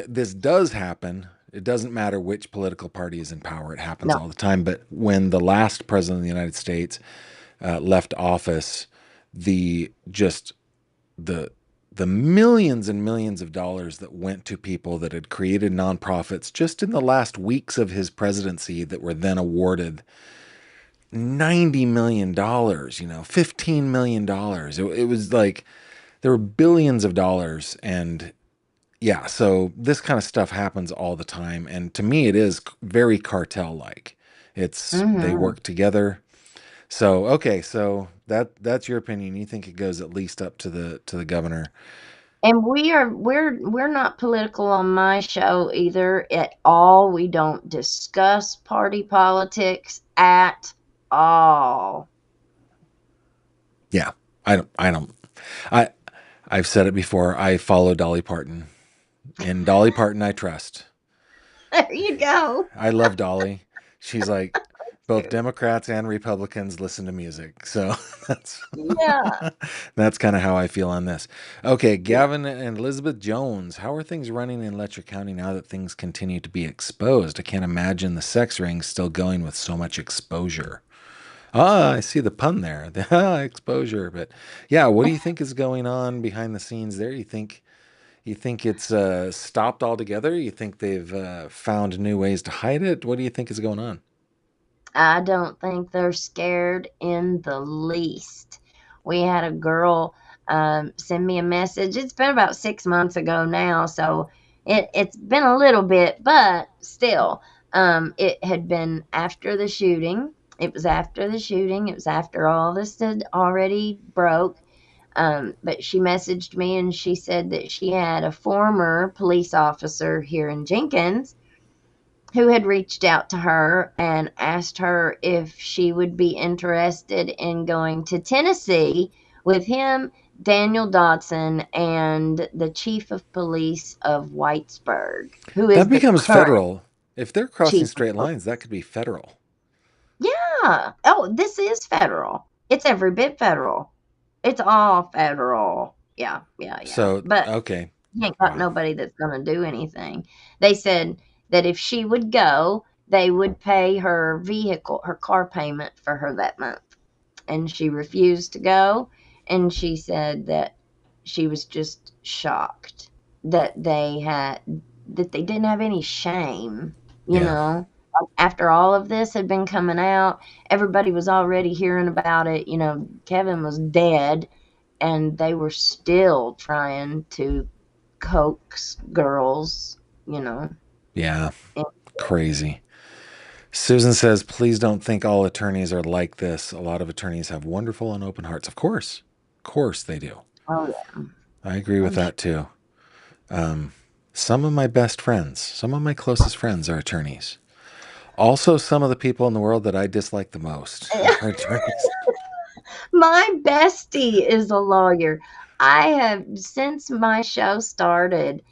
This does happen. It doesn't matter which political party is in power. It happens No. all the time. But when the last president of the United States left office, the just the the millions and millions of dollars that went to people that had created nonprofits just in the last weeks of his presidency that were then awarded $90 million, 15 million. It was like there were billions of dollars. And yeah, so this kind of stuff happens all the time. And to me, it is very cartel like. It's they Hmm. work together. So okay, so that's your opinion. You think it goes at least up to the governor? And we're not political on my show either at all. We don't discuss party politics at all. Yeah, I don't. I I've said it before. I follow Dolly Parton. In Dolly Parton, I trust. There you go. I love Dolly. She's like both Too. Democrats and Republicans listen to music. So that's Yeah. that's kind of how I feel on this. Okay, Yeah. Gavin and Elizabeth Jones, how are things running in Letcher County now that things continue to be exposed? I can't imagine the sex ring still going with so much exposure. Ah, I see the pun there. The exposure. But yeah, what do you think is going on behind the scenes there? You think it's stopped altogether? You think they've found new ways to hide it? What do you think is going on? I don't think they're scared in the least. We had a girl. send me a message. It's been about 6 months ago now, so it's been a little bit, but still, it had been after the shooting. It was after the shooting. It was after all this had already broke. But she messaged me and she said that she had a former police officer here in Jenkins who had reached out to her and asked her if she would be interested in going to Tennessee with him, Daniel Dodson, and the chief of police of Whitesburg, who That is the becomes current federal. If they're crossing chief of straight police. lines, that could be federal. Yeah. Oh, this is federal. It's every bit federal. It's all federal. Yeah, yeah, yeah. So, But okay. he ain't got Wow. nobody that's gonna do anything. They said that if she would go, they would pay her her car payment for her that month. And she refused to go. And she said that she was just shocked that they didn't have any shame, you Yeah. know. After all of this had been coming out, everybody was already hearing about it. Kevin was dead, and they were still trying to coax girls, you know. Yeah. And, Crazy. Susan says, please don't think all attorneys are like this. A lot of attorneys have wonderful and open hearts. Of course. Of course they do. oh yeah, I agree with I'm sure. that too. Um, some of my best friends, some of my closest friends are attorneys. Also, some of the people in the world that I dislike the most are attorneys. My bestie is a lawyer. I have, since my show started,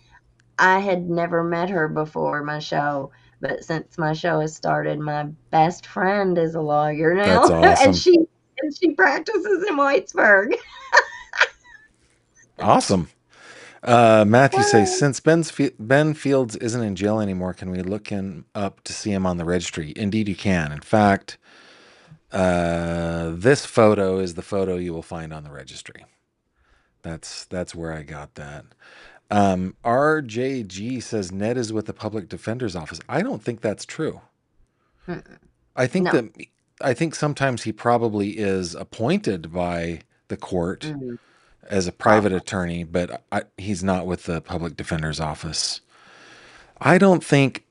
I had never met her before my show, but since my show has started, my best friend is a lawyer That's now, and awesome. she practices in Whitesburg. Awesome. Matthew says, since Ben Fields isn't in jail anymore, can we look him up to see him on the registry? Indeed, you can. In fact, this photo is the photo you will find on the registry. That's where I got that. RJG says Ned is with the public defender's office. I don't think that's true. Mm-mm. I think No. that I think sometimes he probably is appointed by the court Mm. as a Oh, private attorney, but he's not with the public defender's office. I don't think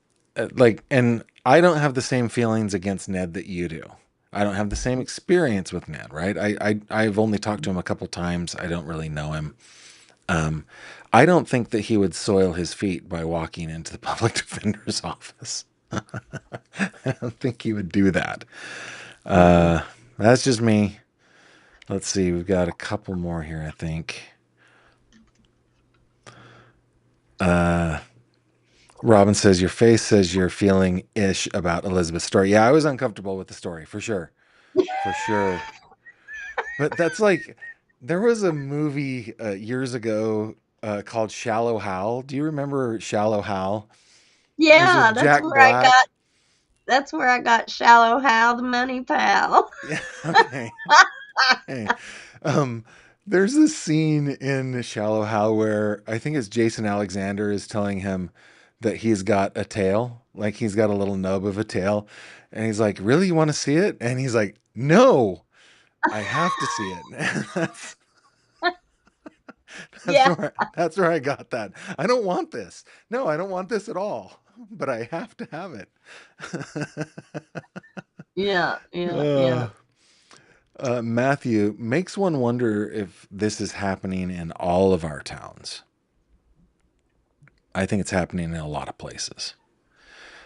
and I don't have the same feelings against Ned that you do. I don't have the same experience with Ned, right? I've only talked to him a couple times. I don't really know him. Um, I don't think that he would soil his feet by walking into the public defender's office. I don't think he would do that. mm-mm. That's just me. Let's see. We've got a couple more here, I think. Robin says, your face says you're feeling ish about Elizabeth's story. Yeah, I was uncomfortable with the story, for sure. For sure. But that's like, there was a movie years ago called Shallow Hal. Do you remember Shallow Hal? It was Yeah, with Jack Black. that's where I got Shallow Hal the Money Pal. Yeah, okay. Hey. Um, there's this scene in Shallow Hal where I think it's Jason Alexander is telling him that he's got a tail, like he's got a little nub of a tail. And he's like, really, you want to see it? And he's like, no, I have to see it. Yeah, That's where I got that. I don't want this. No, I don't want this at all. But I have to have it. yeah, yeah, yeah. uh, Matthew makes one wonder if this is happening in all of our towns. I think it's happening in a lot of places.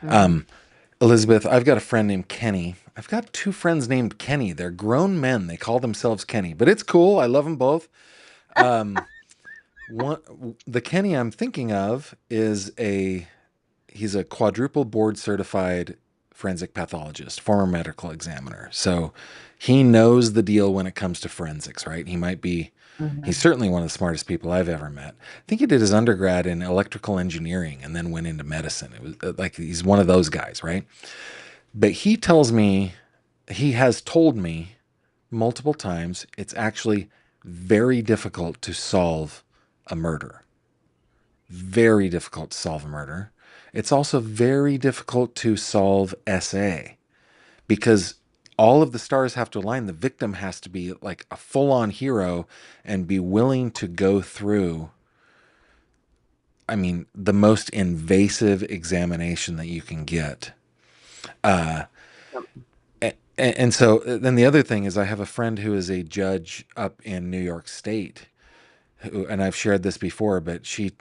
Mhm. Elizabeth, I've got a friend named Kenny. I've got two friends named Kenny. They're grown men. They call themselves Kenny, but it's cool. I love them both. Um, the Kenny I'm thinking of is he's a quadruple board certified forensic pathologist, former medical examiner. So he knows the deal when it comes to forensics, right? He's Mhm. certainly one of the smartest people I've ever met. I think he did his undergrad in electrical engineering and then went into medicine. It was like he's one of those guys, right? But he has told me multiple times it's actually very difficult to solve a murder. Very difficult to solve a murder. It's also very difficult to solve SA because all of the stars have to align. The victim has to be like a full on hero and be willing to go through, I mean, the most invasive examination that you can get. Uh, Yep. and so then the other thing is, I have a friend who is a judge up in New York State, who, and I've shared this before, but she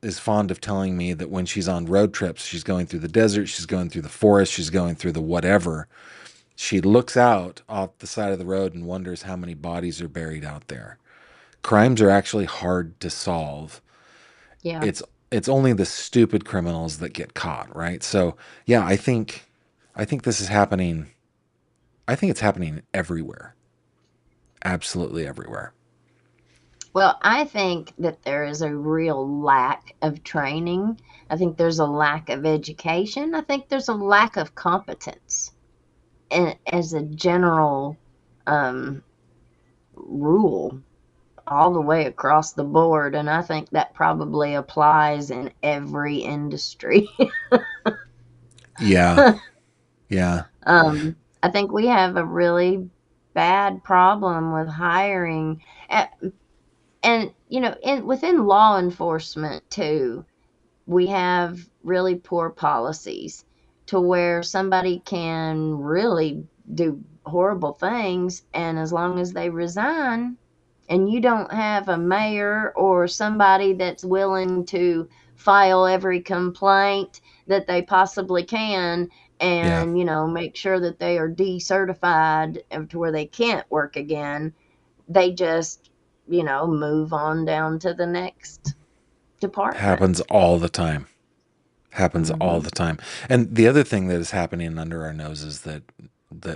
is fond of telling me that when she's on road trips, she's going through the desert, she's going through the forest, she's going through the whatever. She looks out off the side of the road and wonders how many bodies are buried out there. Crimes are actually hard to solve. Yeah. It's only the stupid criminals that get caught, right? So, yeah, I think this is happening. I think it's happening everywhere. Absolutely everywhere. Well, I think that there is a real lack of training. I think there's a lack of education. I think there's a lack of competence as a general um, rule all the way across the board. And I think that probably applies in every industry. Yeah. Yeah. I think we have a really bad problem with hiring. a- And, within law enforcement too, we have really poor policies to where somebody can really do horrible things. And as long as they resign, and you don't have a mayor or somebody that's willing to file every complaint that they possibly can, Yeah. and make sure that they are decertified to where they can't work again, they just move on down to the next Happens department. all the time. Happens all Hmm. the time. And the other thing that is happening under our noses that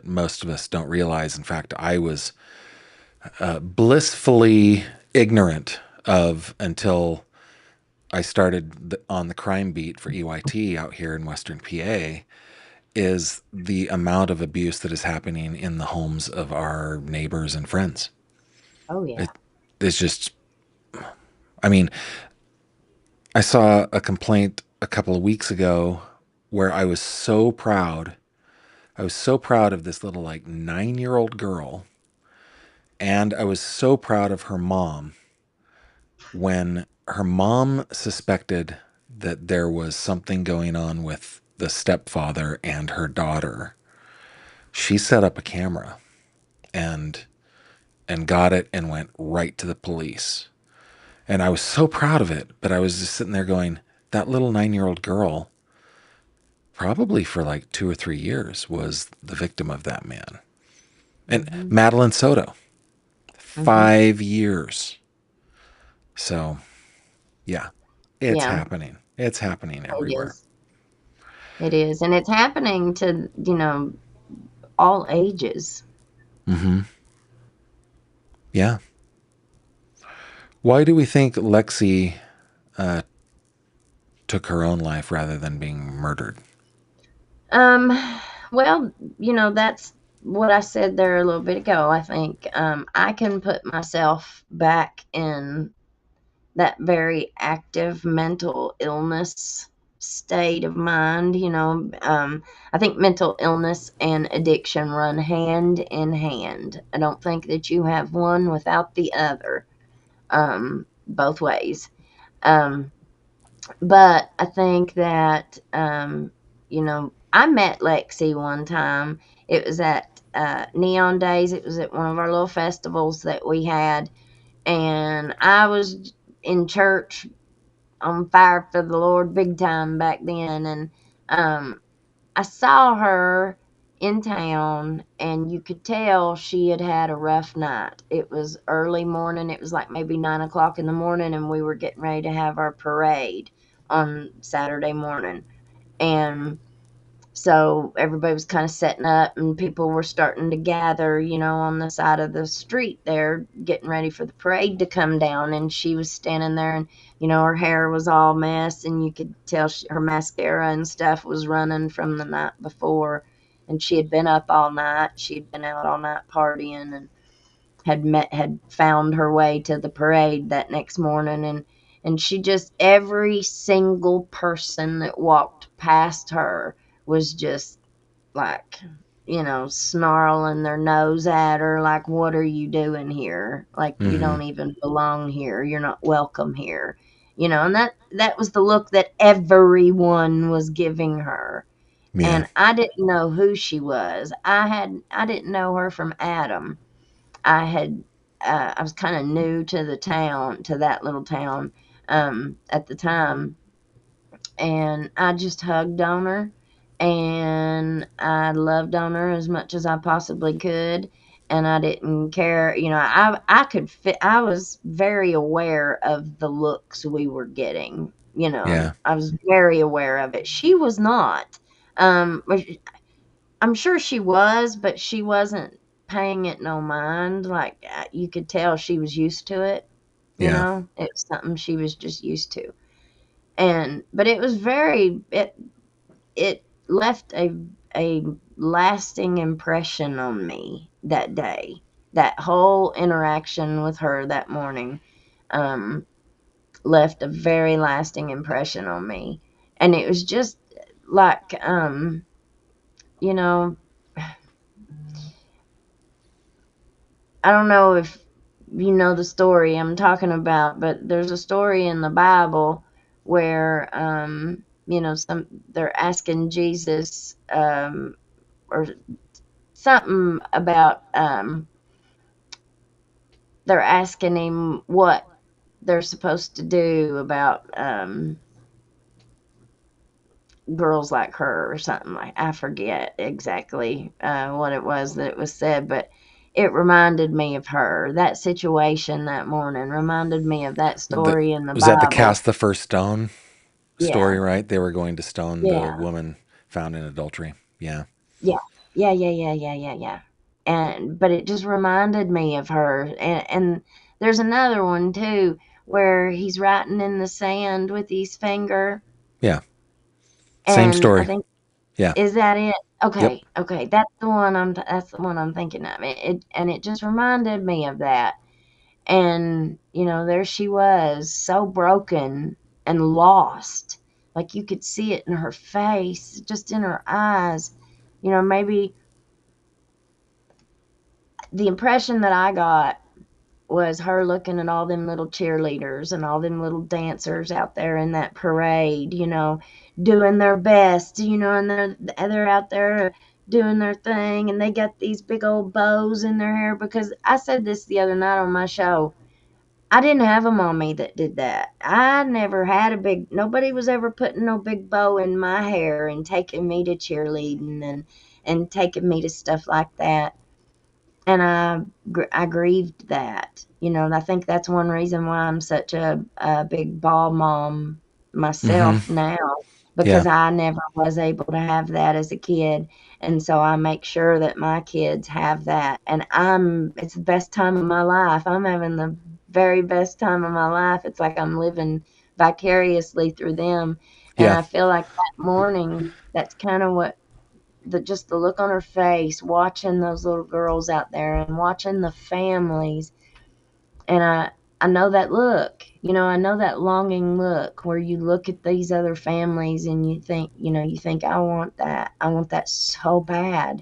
most of us don't realize, in fact, I was blissfully ignorant of until I started on the crime beat for EYT out here in Western PA, is the amount of abuse that is happening in the homes of our neighbors and friends. Oh yeah. It, it's just, I mean, I saw a complaint a couple of weeks ago where I was so proud. I was so proud of this little, like, 9-year old girl. And I was so proud of her mom when her mom suspected that there was something going on with the stepfather and her daughter. She set up a camera and got it and went right to the police. And I was so proud of it, but I was just sitting there going, that little 9-year old girl, probably for like 2 or 3 years, was the victim of that man. And Hmm. Madeline Soto, Hmm. 5 years. So, yeah, it's Yeah, happening. It's happening it everywhere. is. It is, and it's happening to all ages. Hmm. Yeah. Why do we think Lexi uh, took her own life rather than being murdered? Um, well, that's what I said there a little bit ago. I think I can put myself back in that very active mental illness state of mind. I think mental illness and addiction run hand in hand. I don't think that you have one without the other, both ways. Um, but I think that, I met Lexi one time. It was at Neon Days. It was at one of our little festivals that we had. And I was in church on fire for the Lord big time back then. And um, I saw her in town, and you could tell she had had a rough night. It was early morning. It was like maybe 9 o'clock in the morning, and we were getting ready to have our parade on Saturday morning. And so everybody was kind of setting up, and people were starting to gather, on the side of the street there, getting ready for the parade to come down. And she was standing there, and, her hair was all messed, and you could tell her mascara and stuff was running from the night before. And she had been up all night. She had been out all night partying, and had found her way to the parade that next morning. And she just, every single person that walked past her was just like, snarling their nose at her, like, "What are you doing here? Like, you Mm-hmm. don't even belong here. You're not welcome here." And that was the look that everyone was giving her. Yeah. And I didn't know who she was. I didn't know her from Adam. I was kind of new to the town, to that little town, at the time, and I just hugged on her, and I loved on her as much as I possibly could, and I didn't care. I could fit. I was very aware of the looks we were getting. Yeah. I was very aware of it. She was not. But I'm sure she was, but she wasn't paying it no mind. Like, you could tell she was used to it. Yeah. It was something she was just used to. But it was it left a lasting impression on me that day. That whole interaction with her that morning, um, left a very lasting impression on me. And it was just like, you know, I don't know if you know the story I'm talking about, but there's a story in the Bible where, they're asking Jesus, or something about, they're asking him what they're supposed to do about, girls like her, or something. Like, I forget exactly what it was that it was said, but it reminded me of her. That situation that morning reminded me of that The, story in the was that the Bible. cast the first stone story, Yeah, right? They were going to stone the yeah, woman found in adultery. Yeah. yeah, yeah, yeah, yeah, yeah, yeah, yeah. But it just reminded me of her. And there's another one too, where he's writing in the sand with his finger, Yeah. Same and I story. think, Yeah. is that it? Yep. Okay, okay, that's the one I'm thinking of. And it just reminded me of that. And, there she was, so broken and lost. Like, you could see it in her face, just in her eyes. Maybe the impression that I got was her looking at all them little cheerleaders and all them little dancers out there in that parade, doing their best, and they're out there doing their thing, and they got these big old bows in their hair. Because I said this the other night on my show, I didn't have a mommy that did that. I never had nobody was ever putting no big bow in my hair and taking me to cheerleading, and taking me to stuff like that. And I grieved that. And I think that's one reason why I'm such a big ball mom Mm-hmm. myself now, Yeah. because I never was able to have that as a kid. And so I make sure that my kids have that. And it's the best time of my life. I'm having the very best time of my life. It's like I'm living vicariously through them. And Yeah. I feel like that morning, that's kind of what the look on her face, watching those little girls out there and watching the families. And I know that look. I know that longing look where you look at these other families and you think, I want that. I want that so bad.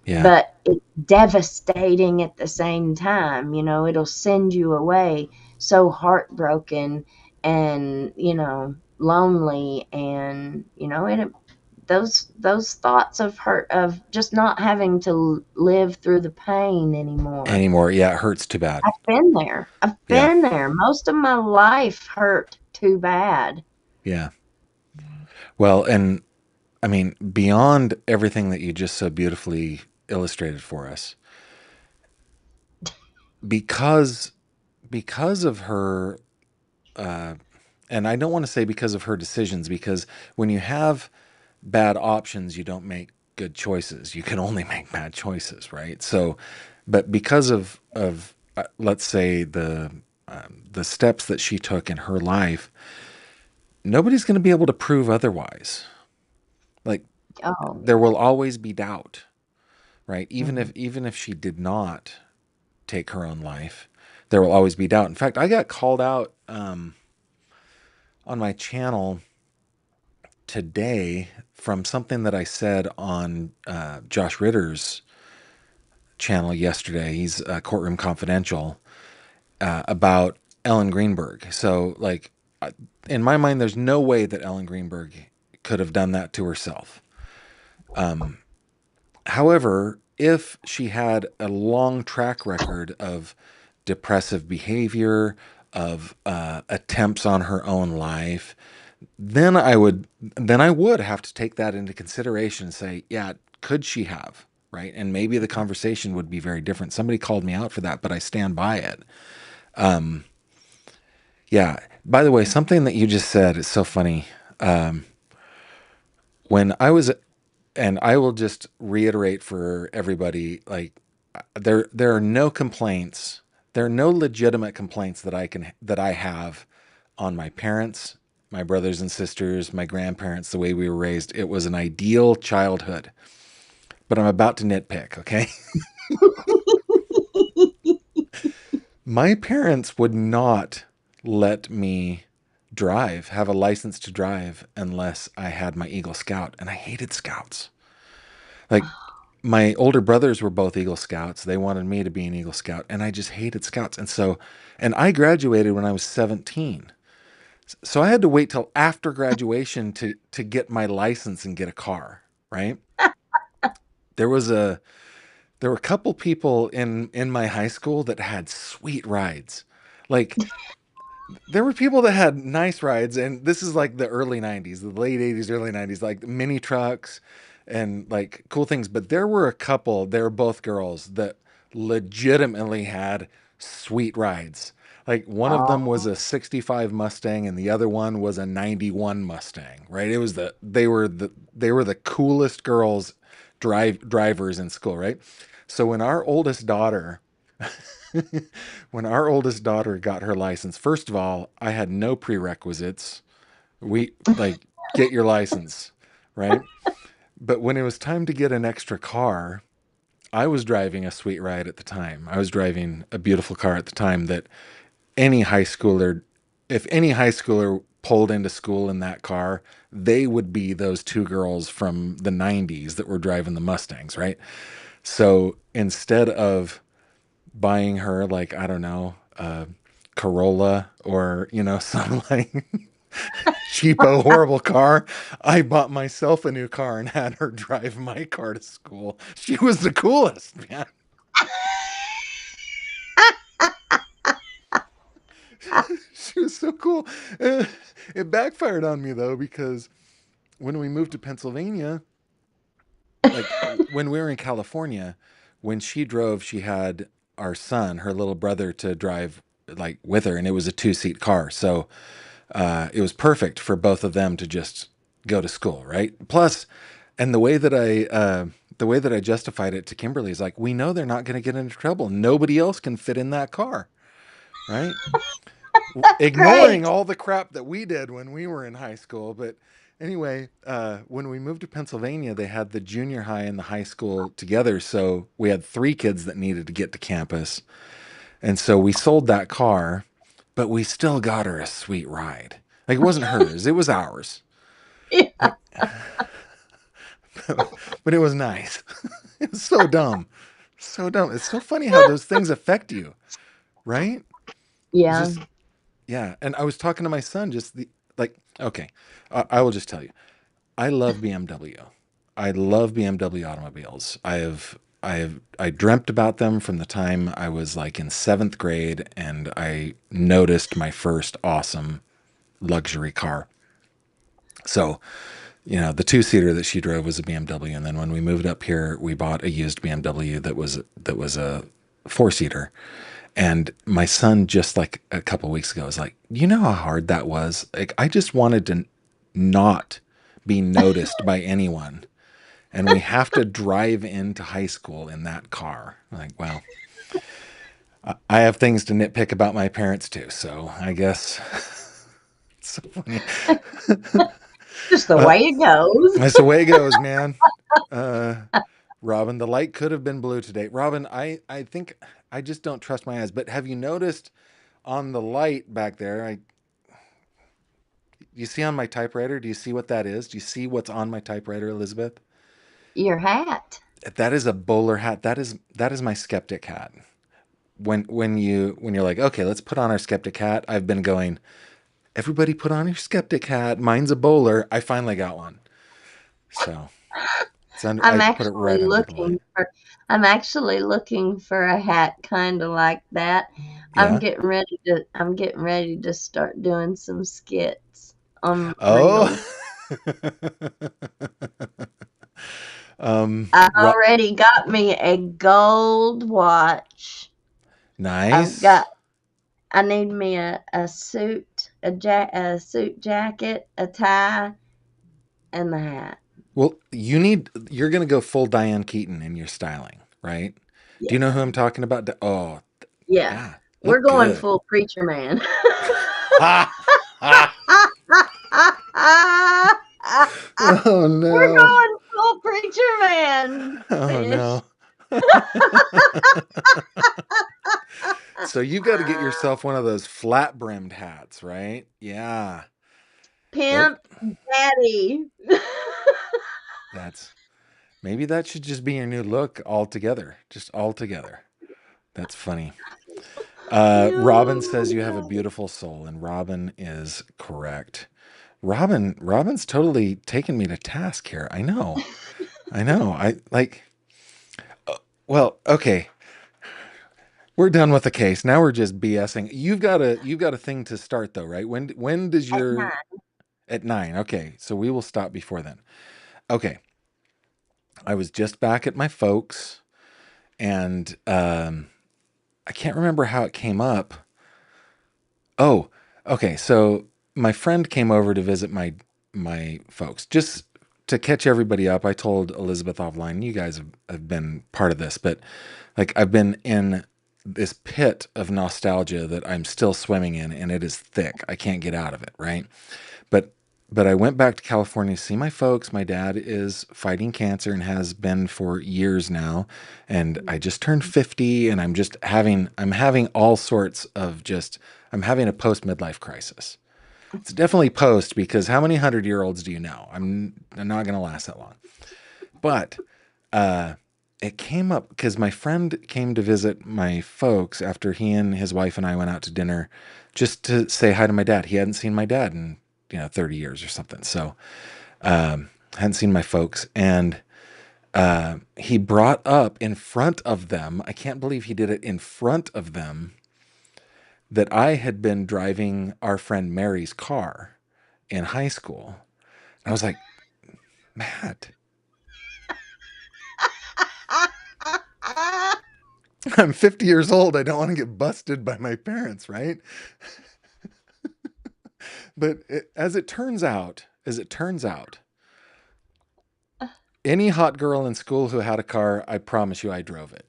Yeah. But it's devastating at the same time. It'll send you away so heartbroken and, lonely. And, those thoughts of hurt, of just not having to live through the pain anymore. Anymore. Yeah. It hurts too bad. I've been there. I've Yeah. been there. Most of my life hurt too bad. Yeah. Well, and I mean, beyond everything that you just so beautifully illustrated for us, because because of her, uh, and I don't want to say because of her decisions, because when you have bad options, you don't make good choices. You can only make bad choices, right? So, but because of let's say the steps that she took in her life, nobody's going to be able to prove otherwise. Like Oh, there yeah. will always be doubt, right? Mhm. Even if she did not take her own life, there will always be doubt. In fact, I got called out on my channel today from something that I said on Josh Ritter's channel yesterday. He's Courtroom Confidential about Ellen Greenberg. So, like, in my mind, there's no way that Ellen Greenberg could have done that to herself. However, if she had a long track record of depressive behavior, of attempts on her own life, then I would have to take that into consideration and say, yeah, could she have? Right. And maybe the conversation would be very different. Somebody called me out for that, but I stand by it. Yeah. By the way, something that you just said is so funny. When I was, and I will just reiterate for everybody, like there are no complaints. There are no legitimate complaints that I have on my parents, my brothers and sisters, my grandparents, the way we were raised. It was an ideal childhood. But I'm about to nitpick, okay? My parents would not let me have a license to drive unless I had my Eagle Scout, and I hated Scouts. Like my older brothers were both Eagle Scouts. They wanted me to be an Eagle Scout, and I just hated Scouts. And I graduated when I was 17. So I had to wait till after graduation to get my license and get a car, right? There was a there were a couple people in my high school that had sweet rides. Like there were people that had nice rides, and this is like the early 90s, the late 80s, early 90s, like mini trucks and like cool things. But there were a couple, they were both girls that legitimately had sweet rides. Like one of them was Oh, a 65 Mustang and the other one was a 91 Mustang, right? It was they were the coolest girls drivers in school, right? So when our oldest daughter got her license, first of all, I had no prerequisites. We like get your license, right? But when it was time to get an extra car, I was driving a sweet ride at the time. I was driving a beautiful car at the time that any high schooler, if any high schooler pulled into school in that car, they would be those two girls from the 90s that were driving the Mustangs, right? So instead of buying her like I don't know Corolla or some like cheapo horrible car, I bought myself a new car and had her drive my car to school. She was the coolest, man. She was so cool. Uh, it backfired on me though because when we moved to Pennsylvania, like when we were in California, when she drove, she had our son, her little brother, to drive like with her, and it was a two-seat car. So it was perfect for both of them to just go to school, right? Plus, and the way that I justified it to Kimberly is like, we know they're not going to get into trouble. Nobody else can fit in that car, right? Ignoring great. all the crap that we did when we were in high school. But anyway, when we moved to Pennsylvania, they had the junior high and the high school together. So we had three kids that needed to get to campus. And so we sold that car, but we still got her a sweet ride. Like it wasn't hers, it was ours. Like, but it was nice. It was so dumb. So dumb. It's so funny how those things affect you, right? It's Yeah. just, yeah. And I was talking to my son okay, I will just tell you, I love BMW. I love BMW automobiles. I dreamt about them from the time I was like in seventh grade, and I noticed my first awesome luxury car. So, the two-seater that she drove was a BMW, and then when we moved up here, we bought a used BMW that was a four-seater. And my son just like a couple weeks ago was like, "You know how hard that was? Like I just wanted to not be noticed by anyone, and we have to drive into high school in that car." I'm like, well, I have things to nitpick about my parents too, so I guess it's so funny. Just the But way it goes. that's the way it goes, man. Uh, Robin, the light could have been blue today. Robin, I think I just don't trust my eyes. But have you noticed on the light back there? you see on my typewriter? Do you see what that is? Do you see what's on my typewriter, Elizabeth? Your hat. That is a bowler hat. That is my skeptic hat. When you're like, okay, let's put on our skeptic hat. I've been going, everybody put on your skeptic hat. Mine's a bowler. I finally got one. So it's under, I'm I put it actually right under the light. looking for I'm actually looking for a hat kinda like that. Yeah. I'm getting ready to start doing some skits on Oh. reels. um. I Ro- already got me a gold watch. I've nice. got I need me a suit, a suit jacket, a tie, and the hat. Well, you're gonna go full Diane Keaton in your styling, right? Do you know Yeah, who I'm talking about? Oh, yeah. yeah. We're Look going good. full preacher man. Ha ha. Oh We're no. going full preacher man, Oh fish. no. So you got to get yourself one of those flat brimmed hats, right? Yeah. Those, Pimp daddy. that's maybe that should just be your new look altogether. Just altogether. That's funny. Robin says you have a Oh, beautiful soul, and Robin is correct. Robin's totally taken me to task here. I know. I know. I like well, okay. We're done with the case. Now we're just BSing. You've got a thing to start though, right? When does at your night. at 9? Okay. So we will stop before then. Okay. I was just back at my folks and I can't remember how it came up. Oh, okay. So my friend came over to visit my folks. Just to catch everybody up, I told Elizabeth offline, you guys have been part of this, but like I've been in this pit of nostalgia that I'm still swimming in, and it is thick. I can't get out of it, right? But but I went back to California to see my folks. My dad is fighting cancer and has been for years now. And I just turned 50 and I'm having all sorts of just I'm having a post midlife crisis. It's definitely post because how many 100-year-olds do you know? I'm not going to last that long. But uh it came up because my friend came to visit my folks after he and his wife and I went out to dinner just to say hi to my dad. He hadn't seen my dad in 30 years or something. So hadn't seen my folks, and he brought up in front of them. I can't believe he did it in front of them that I had been driving our friend Mary's car in high school. And I was like, Matt, I'm 50 years old. I don't want to get busted by my parents, right? But as it turns out, any hot girl in school who had a car, I promise you, I drove it.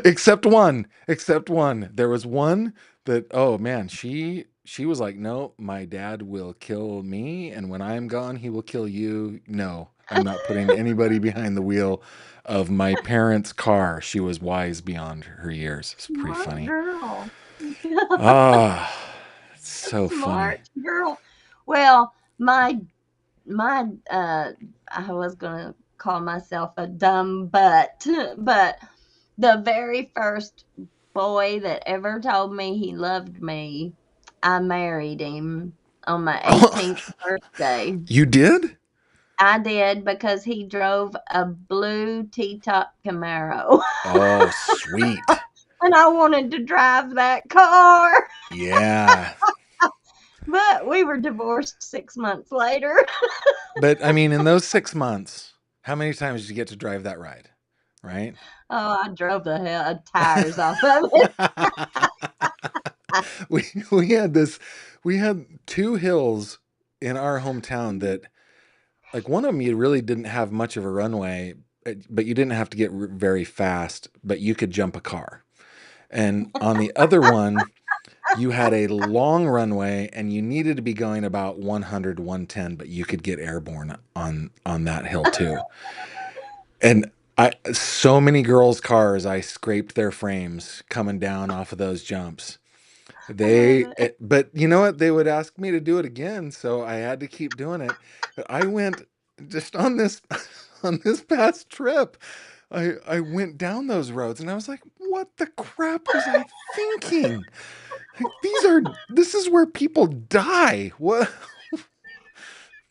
except one. Except one. There was one that, oh man, she was like, no, my dad will kill me, and when I'm gone, he will kill you. No, I'm not putting anybody behind the wheel of my parents' car. She was wise beyond her years. It's pretty Smart funny. girl. Ah, it's so funny. Smart girl. Well, my I was gonna call myself a dumb butt, but the very first boy that ever told me he loved me, I married him on my Oh, 18th birthday. you did? I did because he drove a blue T-top Camaro, Oh, sweet. and I wanted to drive that car, Yeah. but we were divorced 6 months later. But I mean, in those 6 months, how many times did you get to drive that ride? Right? Oh, I drove the hell tires off of it. We had two hills in our hometown that like one of them you really didn't have much of a runway, but you didn't have to get very fast, but you could jump a car. And on the other one, you had a long runway and you needed to be going about 100, 110, but you could get airborne on that hill too. And so many girls' cars, I scraped their frames coming down off of those jumps. I love it. But you know what? They would ask me to do it again, so I had to keep doing it. But I went just on this on this past trip. I went down those roads and I was like, what the crap was I thinking? Like, this is where people die. What?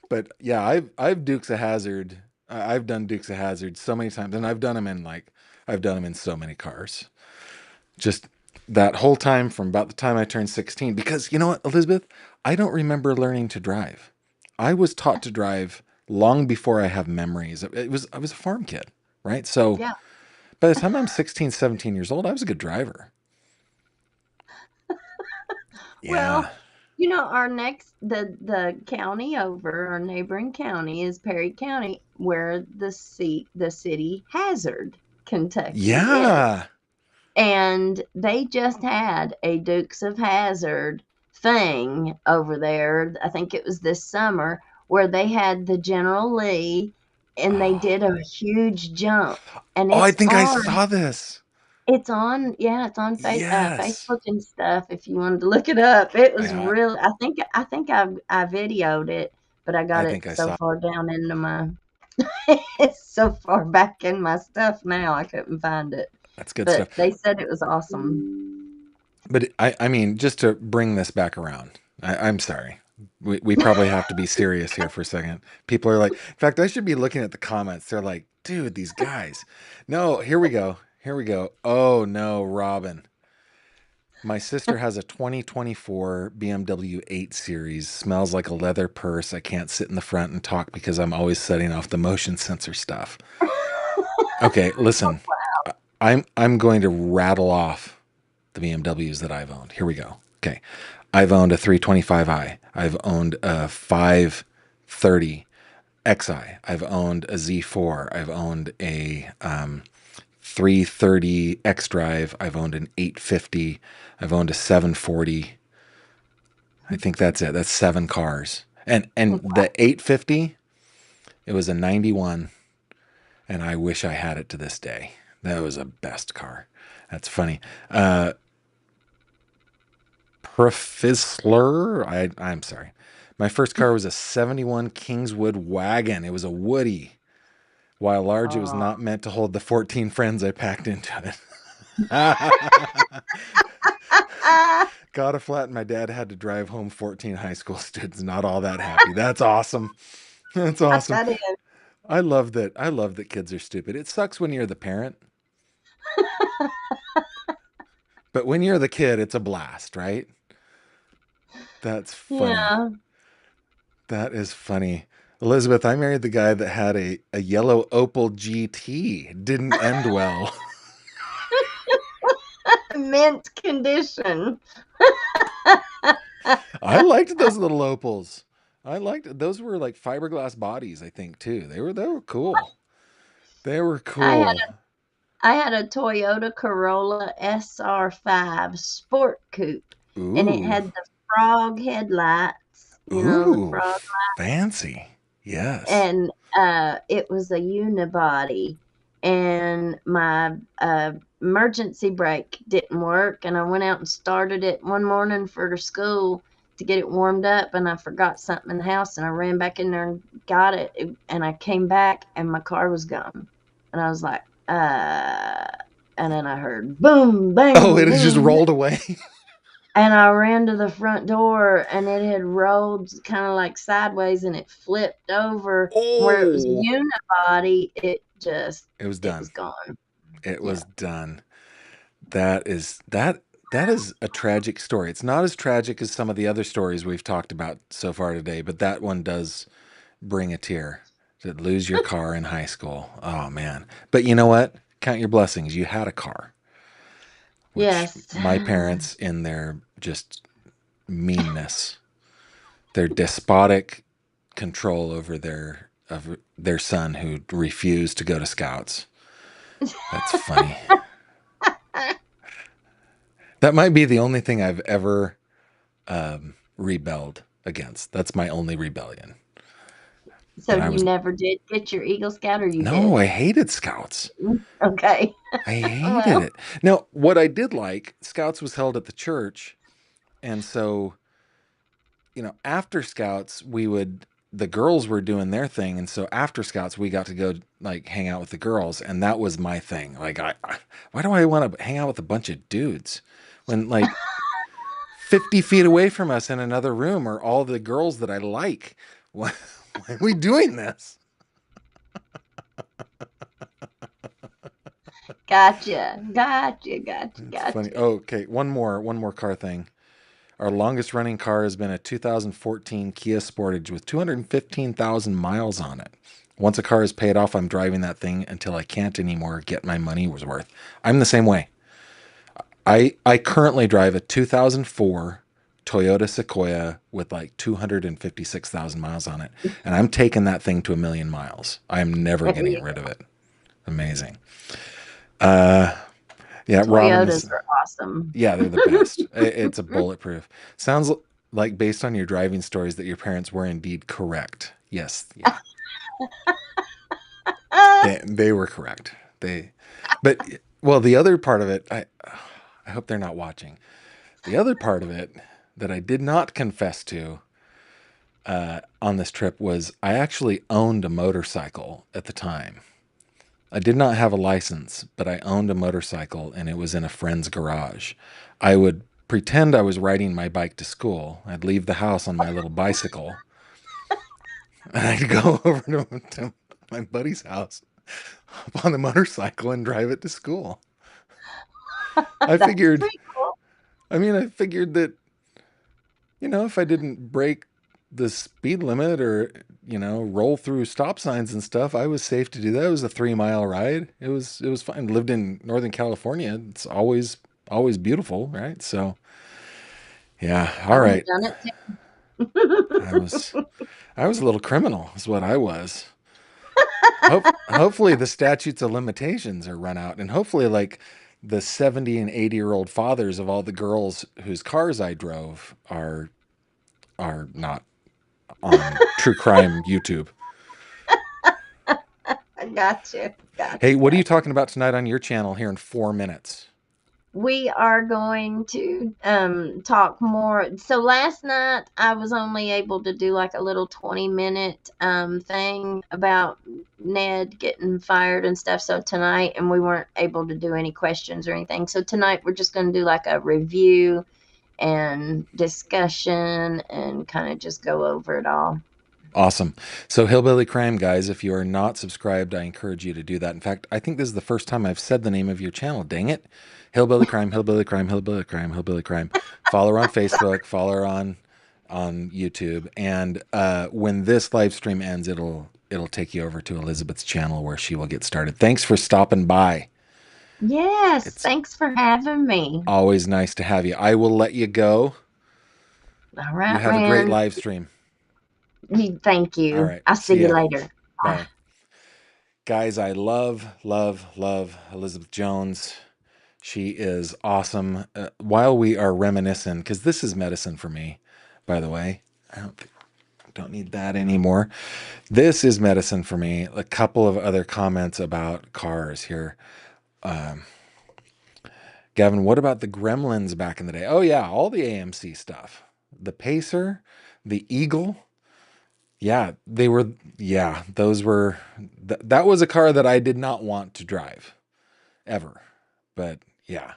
But yeah, I've Dukes of Hazard. I've done Dukes of Hazard so many times, and I've done them in so many cars. Just that whole time from about the time I turned 16. Because you know what, Elizabeth, I don't remember learning to drive. I was taught to drive long before I have memories. I was a farm kid, right? So Yeah. by the time I'm 16, 17 years old, I was a good driver. Yeah. Well, our next the county over, our neighboring county is Perry County, where the city Hazard, Kentucky is. Yeah. And they just had a Dukes of Hazard thing over there. I think it was this summer where they had the General Lee and they Oh, did a huge jump. And oh, I think I saw this. it's on Yes. Facebook and stuff if you wanted to look it up. It was I really I think I videoed it, but I got I it think I so saw. far down into my it's so far back in my stuff now I couldn't find it. That's good stuff. But they said it was awesome. But I mean, just to bring this back around, I'm sorry. We probably have to be serious here for a second. People are like, in fact, I should be looking at the comments. They're like, dude, these guys. No, here we go. Here we go. Oh no, Robin. My sister has a 2024 BMW 8 Series. Smells like a leather purse. I can't sit in the front and talk because I'm always setting off the motion sensor stuff. Okay, listen. I'm going to rattle off the BMWs that I've owned. Here we go. Okay. I've owned a 325i. I've owned a 530 Xi. I've owned a Z4. I've owned a 330 X Drive. I've owned an 850. I've owned a 740. I think that's it. That's seven cars. And the 850, it was a 91, and I wish I had it to this day. That was a best car. That's funny. Profisler. I'm sorry. My first car was a 71 Kingswood wagon. It was a Woody. While large, it was Oh. not meant to hold the 14 friends I packed into it. Got a flat, and my dad had to drive home 14 high school students. Not all that happy. That's awesome. That's awesome. That is. I love that. I love that kids are stupid. It sucks when you're the parent, but when you're the kid, it's a blast, right? That's funny. Yeah. That is funny. Elizabeth, I married the guy that had a yellow Opel GT. Didn't end well. Mint condition. I liked those little Opels. I liked those were like fiberglass bodies, I think, too. They were cool. They were I had cool. I had a Toyota Corolla SR5 Sport Coupe, and it Ooh. had the frog headlights, the Ooh. frog, Fancy. Yes. and it was a unibody, and my emergency brake didn't work, and I went out and started it one morning for the school to get it warmed up, and I forgot something in the house, and I ran back in there and got it, and I came back, and my car was gone, and I was like, and then I heard boom, Oh, it bang, has just boom, rolled away. and I ran to the front door and it had rolled kind of like sideways and it flipped over where it was a Oh, unibody. it was It was done. gone. It Yeah. was done. That is a tragic story. It's not as tragic as some of the other stories we've talked about so far today, but that one does bring a tear. To lose your car in high school. Oh man. But you know what? Count your blessings. You had a car, which Yes. my parents in their just meanness, their despotic control over their son who refused to go to scouts. That's funny. That might be the only thing I've ever rebelled against. That's my only rebellion. So That I you was never did get your Eagle Scout or you no, did? I hated scouts. Okay. I hated Well, it. Now, what I did like, scouts was held at the church, And so, after scouts, the girls were doing their thing. And so after scouts, we got to go like hang out with the girls. And that was my thing. Like, why do I want to hang out with a bunch of dudes when like 50 feet away from us in another room are all the girls that I like? Why are we doing this? Gotcha. Gotcha. Gotcha. It's funny. Gotcha. Oh, okay. One more car thing. Our longest running car has been a 2014 Kia Sportage with 215,000 miles on it. Once a car is paid off, I'm driving that thing until I can't anymore get my money was worth. I'm the same way. I currently drive a 2004 Toyota Sequoia with like 256,000 miles on it, and I'm taking that thing to a million miles. I'm never There getting you rid of go. it. Amazing. Uh, yeah, Robin Toyotas is. are awesome. Yeah, they're the best. It's a bulletproof. Sounds like based on your driving stories that your parents were indeed correct. Yes, yeah, they were correct. But well, the other part of it, I hope they're not watching. The other part of it that I did not confess to on this trip was I actually owned a motorcycle at the time. I did not have a license, but I owned a motorcycle and it was in a friend's garage. I would pretend I was riding my bike to school. I'd leave the house on my little bicycle and I'd go over to my buddy's house, hop on the motorcycle and drive it to school. I That's figured, pretty cool. I figured that, if I didn't break the speed limit or, roll through stop signs and stuff, I was safe to do that. It was a 3 mile ride. It was fine. Lived in Northern California. It's always beautiful, right? So yeah, all I would have right. done it I too. was I was a little criminal, is what I was. Hopefully the statutes of limitations are run out, and hopefully like the 70 and 80-year-old fathers of all the girls whose cars I drove are not on true crime YouTube. Gotcha. Hey, Gotcha. what are you Gotcha. talking about tonight on your channel here in 4 minutes? We are going to talk more. So last night I was only able to do like a little 20-minute thing about Ned getting fired and stuff. So tonight, and we weren't able to do any questions or anything. So tonight we're just going to do like a review and discussion and kind of just go over it all. Awesome. So, Hillbilly Crime, guys, if you are not subscribed, I encourage you to do that. In fact, I think this is the first time I've said the name of your channel. Dang it. Hillbilly Crime, Hillbilly Crime, Hillbilly Crime, Hillbilly Crime. Follow her on Facebook, follow her on YouTube. And when this live stream ends, it'll take you over to Elizabeth's channel where she will get started. Thanks for stopping by. Yes, It's thanks for having me. always nice to have you. I will let you go. All You right, have a great man. live stream. Thank All you. right. I'll see See you ya. later. Bye. Bye. Guys, I love Elizabeth Jones. She is awesome. While we are reminiscing, because this is medicine for me, by the way. I don't need that anymore. This is medicine for me. A couple of other comments about cars here. Um, Gavin, what about the Gremlins back in the day? Oh, yeah, all the AMC stuff. The Pacer, the Eagle. Yeah, they were, yeah, those were, that was a car that I did not want to drive ever. But yeah.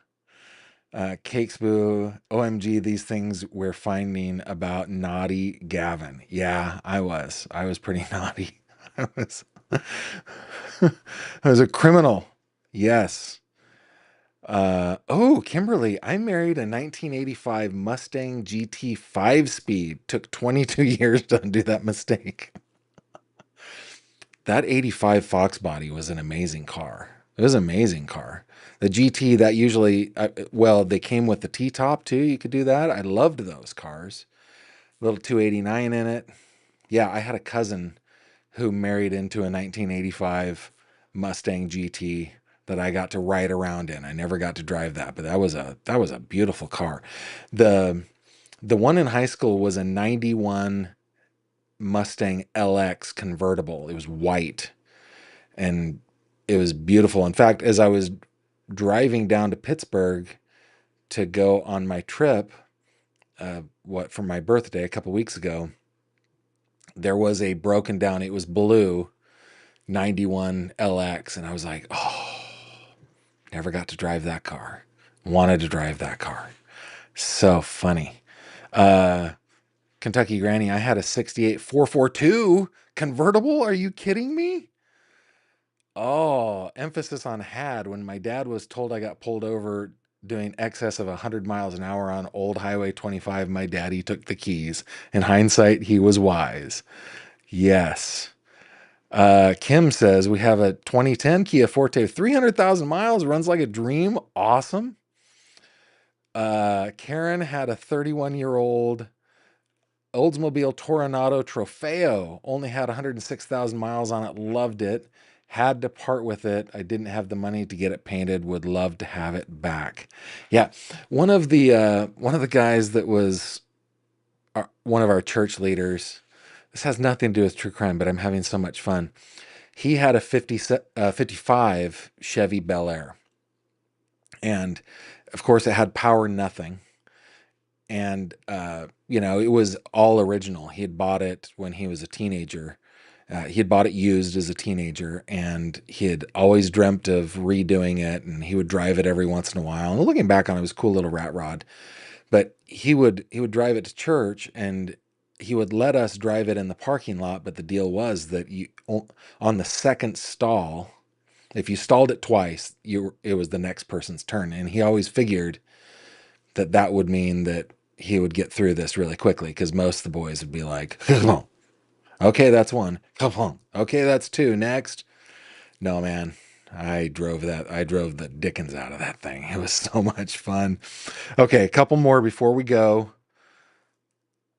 Cakes Boo, OMG, these things we're finding about naughty Gavin. Yeah, I was. I was pretty naughty. I was, I was a criminal. Yes. Oh, Kimberly, I married a 1985 Mustang GT 5-speed. Took 22 years to undo that mistake. That 85 Fox body was an amazing car. It was an amazing car. The GT that usually, well, they came with the T-top too. You could do that. I loved those cars. Little 289 in it. Yeah, I had a cousin who married into a 1985 Mustang GT that I got to ride around in. I never got to drive that, but that was a beautiful car. The the one in high school was a 91 Mustang LX convertible. It was white and it was beautiful. In fact, as I was driving down to Pittsburgh to go on my trip, for my birthday a couple weeks ago, there was a broken down, it was blue 91 LX, and I was like, oh, never got to drive that car. Wanted to drive that car. So funny. Uh, Kentucky Granny, I had a 68 442 convertible. Are you kidding me? Oh, emphasis on had. When my dad was told I got pulled over doing excess of 100 miles an hour on old Highway 25, my daddy took the keys. In hindsight, he was wise. Yes. Kim says we have a 2010 Kia Forte, 300,000 miles, runs like a dream. Awesome. Karen had a 31-year-old Oldsmobile Toronado Trofeo, only had 106,000 miles on it, loved it, had to part with it. I didn't have the money to get it painted, would love to have it back. Yeah, one of the guys that was one of our church leaders, this has nothing to do with true crime, but I'm having so much fun. He had a 55 Chevy Bel Air. And of course, it had power nothing. And, it was all original. He had bought it when he was a teenager. He had bought it used as a teenager, and he had always dreamt of redoing it, and he would drive it every once in a while. And looking back on it, it was a cool little rat rod. But he would drive it to church, and he would let us drive it in the parking lot. But the deal was that on the second stall, if you stalled it twice, it was the next person's turn. And he always figured that would mean that he would get through this really quickly, because most of the boys would be like, come on, okay, that's one. Come on, okay, that's two. Next. No, man. I drove the dickens out of that thing. It was so much fun. Okay, a couple more before we go.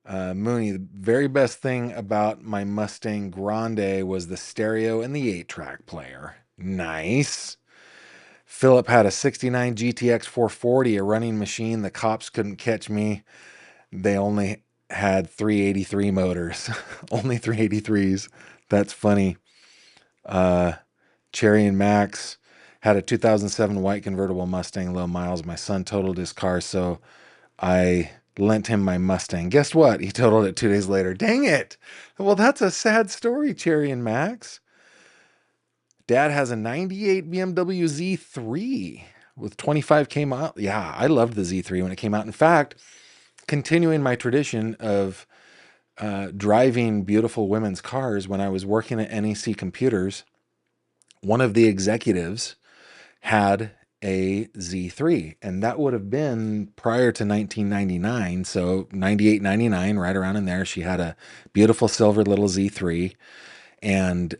Mooney, the very best thing about my Mustang Grande was the stereo and the 8-track player. Nice. Philip had a 69 GTX 440, a running machine. The cops couldn't catch me. They only had 383 motors. Only 383s. That's funny. Uh, Cherry and Max had a 2007 white convertible Mustang, low miles. My son totaled his car, so I lent him my Mustang. Guess what? He totaled it 2 days later. Dang it. Well, that's a sad story, Cherry and Max. Dad has a 98 BMW Z3 with 25K miles. Yeah, I loved the Z3 when it came out. In fact, continuing my tradition of driving beautiful women's cars, when I was working at NEC Computers, one of the executives had a Z3, and that would have been prior to 1999. So 98, 99, right around in there. She had a beautiful silver little Z3. And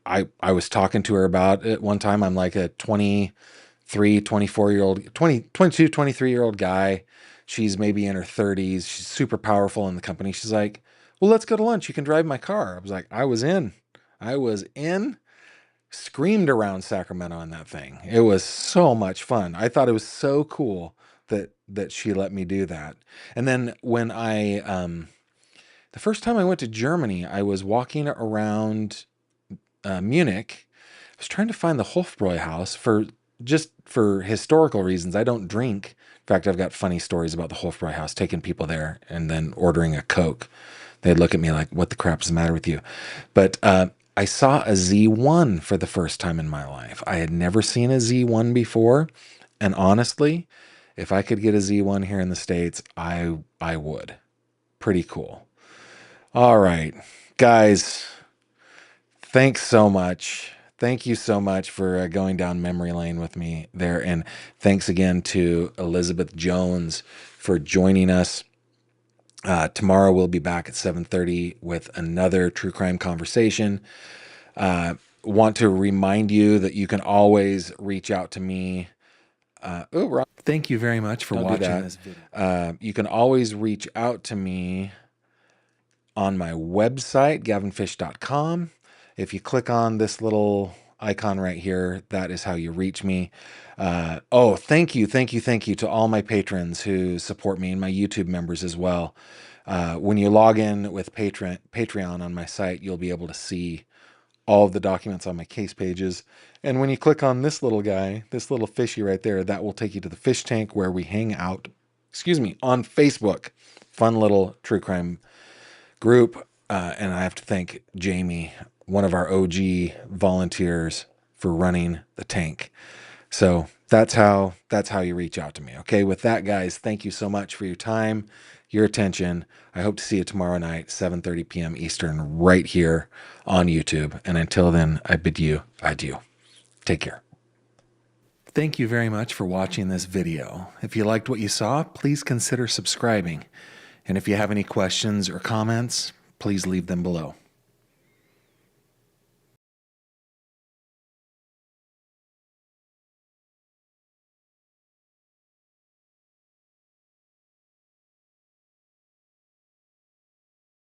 I was talking to her about it one time. I'm like a 23, 24-year-old, 22, 23-year-old guy. She's maybe in her 30s. She's super powerful in the company. She's like, well, let's go to lunch. You can drive my car. I was like, I was in. Screamed around Sacramento in that thing. It was so much fun. I thought it was so cool that she let me do that. And then when the first time I went to Germany, I was walking around Munich. I was trying to find the Hofbräu house for historical reasons. I don't drink. In fact, I've got funny stories about the Hofbräu house, taking people there and then ordering a Coke. They'd look at me like, what the crap's the matter with you? But I saw a Z1 for the first time in my life. I had never seen a Z1 before. And honestly, if I could get a Z1 here in the States, I would. Pretty cool. All right, guys, thanks so much. Thank you so much for going down memory lane with me there. And thanks again to Elizabeth Jones for joining us. Tomorrow we'll be back at 7:30 with another true crime conversation. Want to remind you that you can always reach out to me. Ron, thank you very much for watching this video. You can always reach out to me on my website, gavinfish.com. If you click on this little icon right here, that is how you reach me. Thank you to all my patrons who support me, and my YouTube members as well. When you log in with Patreon on my site, you'll be able to see all of the documents on my case pages. And when you click on this little guy, this little fishy right there, that will take you to the fish tank where we hang out on Facebook. Fun little true crime group. And I have to thank Jamie, one of our OG volunteers, for running the tank. So that's how you reach out to me. Okay, with that, guys, thank you so much for your time, your attention. I hope to see you tomorrow night, 7:30 p.m. Eastern, right here on YouTube. And until then, I bid you adieu. Take care. Thank you very much for watching this video. If you liked what you saw, please consider subscribing. And if you have any questions or comments, please leave them below.